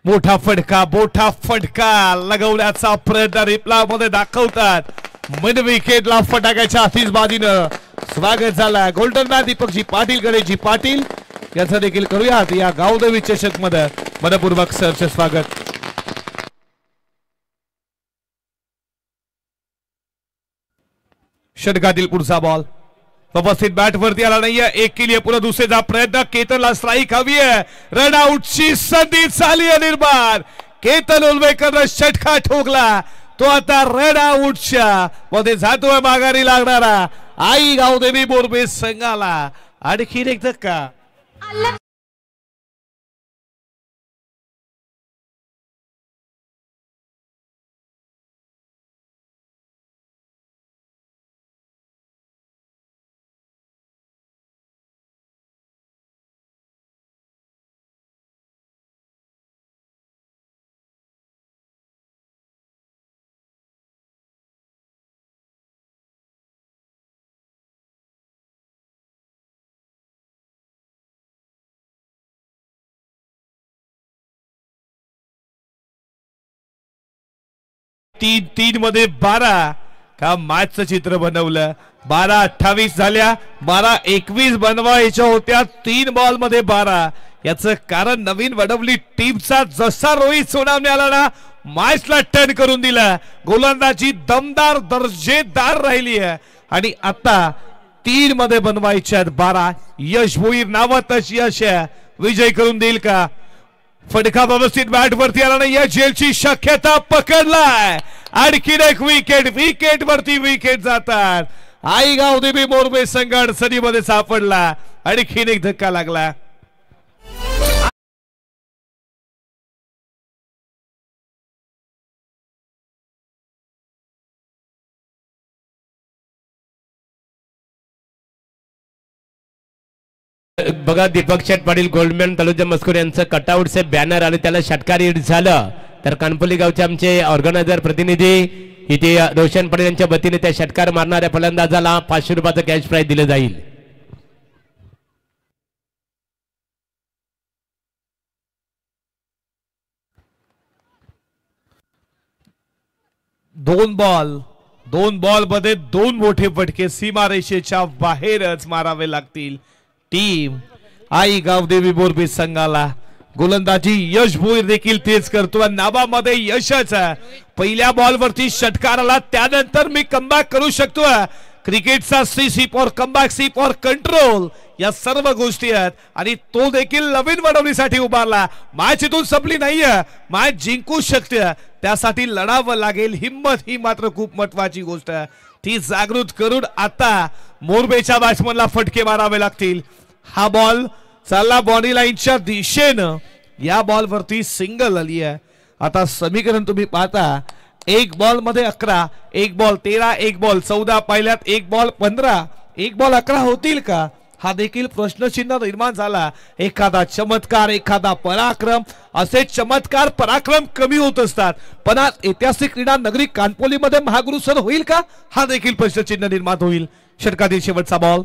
मोठा फटका लगवण्याचा प्रयत्न रिप्ला मध्ये दाखवतात. मिड विकेटला फटाक्याच्या आतिषबाजीनं स्वागत झाला. गोल्डन मॅन दीपकजी पाटील गणेशजी पाटील याचं देखील करूयात या गावदेवी चषक मध्ये मनपूर्वक सरचे स्वागत. षटकातील पुढचा बॉल व्यवस्थित बॅट वरती आला नाहीये. एक केली पुन्हा दुसऱ्याचा प्रयत्न. केतनला स्ट्राईक हवी आहे. रन आउटची संधी झाली निर्माण. केतन उलवेकर षटका ठोकला. तो आता रन आउटच्या मध्ये जातोय. माघारी लागणारा आई गावदेवी मोरबे संघाला आणखी एक धक्का. 3-3 मध्ये 12 का मॅचचं चित्र बनवलं. 12-28 झाल्या, 12-21 बनवायच्या होत्या. 3 बॉल मध्ये 12. याचं कारण नवीन वडवली टीमचा जसा रोहित सोनावणे आला ना मॅचला टर्न करून दिला. गोलंदाजी दमदार दर्जेदार राहिली आहे आणि आता 3 मध्ये बनवायच्या 12. यश भोईर नावातच यश विजय करून देईल का? फटका व्यवस्थित बॅट वरती आला नाही. या जेलची शक्यता पकडलाय. आणखीन एक विकेट वरती विकेट जातात. आई गावदेवी मोरबे संघ अडचणीमध्ये सापडला. आणखीन एक धक्का लागला. बघा दीपक शेठ पाटील गोल्डमॅन तलोजा मस्कूर यांचं कटआउट से बॅनर आले, त्याला षटकार हिट झालं. तर कानपोली गावचे आमचे ऑर्गनायझर प्रतिनिधी इथे रोशन पाटील यांच्या वतीने त्या षटकार मारणाऱ्या फलंदाजाला 500 रुपयाचं कॅश प्राइज दिलं जाईल. दोन बॉल मध्ये 2 मोठे फटके सीमारेषेच्या बाहेरच मारावे लागतील. टीम आई गावदेवी मोरबे संघाला गोलंदाजी यश भोईर देखील तेच करतो. नाबामध्ये यशच पहिल्या बॉल वरती षटकार आला, त्यानंतर मी कमबॅक करू शकतो. क्रिकेटचा C for comeback, C for control या सर्व गोष्टी आहेत आणि तो देखील नवीन वडवणीसाठी उभारला. मॅच इथून संपली नाहीये, मॅच जिंकू शकते, त्यासाठी लढावं लागेल. हिम्मत ही मात्र खूप महत्वाची गोष्ट आहे. ती जागृत करून आता मोरबेच्या बॅट्समनला फटके मारावे लागतील. हा बॉल चालला बॉडी लाईनच्या दिशेनं. या बॉल वरती सिंगल आली आहे. आता समीकरण तुम्ही पाहता, 1 बॉल मध्ये 11, 1 बॉल 13, 1 बॉल 14, पहिल्यात 1 बॉल 15, 1 बॉल 11 होतील का? हा देखील प्रश्नचिन्ह निर्माण झाला. एखादा चमत्कार, एखादा पराक्रम, असे चमत्कार पराक्रम कमी होत असतात, पण आज ऐतिहासिक क्रीडा नगरी कानपोलीमध्ये महागुरु सर होईल का? हा देखील प्रश्नचिन्ह निर्माण होईल. षटकातील शेवटचा बॉल,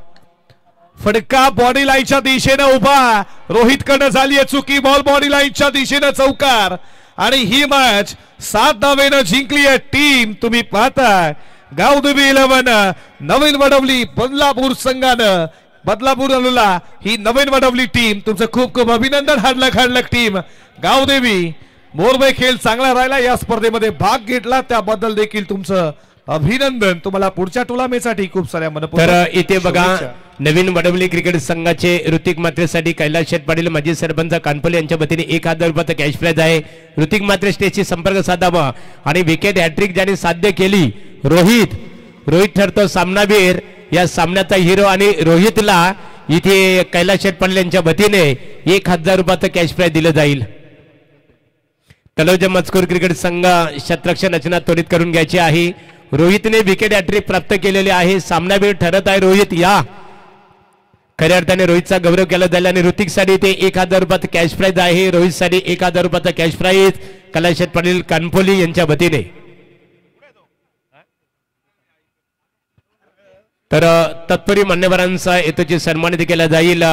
फटका बॉडी लाईनच्या दिशेने उभा. रोहित कडे झाली आहे चुकी. बॉल बॉडी लाईनच्या दिशेने चौकार आणि ही मॅच 7 धावेनं जिंकली आहे टीम. तुम्ही पाहताय गावदेवी 11 नवीन वडवली बदलापूर संघानं. बदलापूरला ही नवीन वडवली टीम. तुमचं खूप खूप अभिनंदन. हाडलक टीम गावदेवी मोरबे खेळ चांगला राहिला, या स्पर्धेमध्ये भाग घेतला त्याबद्दल देखील तुमचं अभिनंदन. तुम्हाला पुढच्या टुर्नामेंटसाठी खूप साऱ्या तर इथे बघा नवीन वडवली क्रिकेट संघाचे ऋतिक मात्रेसाठी कैलास शेठ पाटील माजी सरपंच कानपोली यांच्या वतीने 1000 रुपयाचं कॅश प्राइज आहे. ऋतिक मात्रे स्टेजशी संपर्क साधावा आणि विकेट हॅट्रिक ज्याने साध्य केली रोहित ठरतो सामनावीर, या सामन्याचा हिरो. आणि रोहितला इथे कैलास शेठ पाटील यांच्या वतीने 1000 रुपयाचं कॅश प्राइज दिलं जाईल. तलोजा मजकूर क्रिकेट संघ शतरक्षण रचना त्वरित करून घ्यायची आहे. रोहितने विकेट हॅट्रिक प्राप्त केलेले आहे. सामनावीर ठरत आहे रोहित. या खऱ्या अर्थाने रोहितचा गौरव केला जाईल आणि ऋतिक साठी ते 1000 रुपयाचं कॅश प्राइज आहे. रोहित साठी 1000 रुपयाचं कॅश प्राइज कैलास शेठ पाटील कानपोली यांच्या वतीने. तर तत्परी मान्यवरांचा येतोची सन्मानित केला जाईल.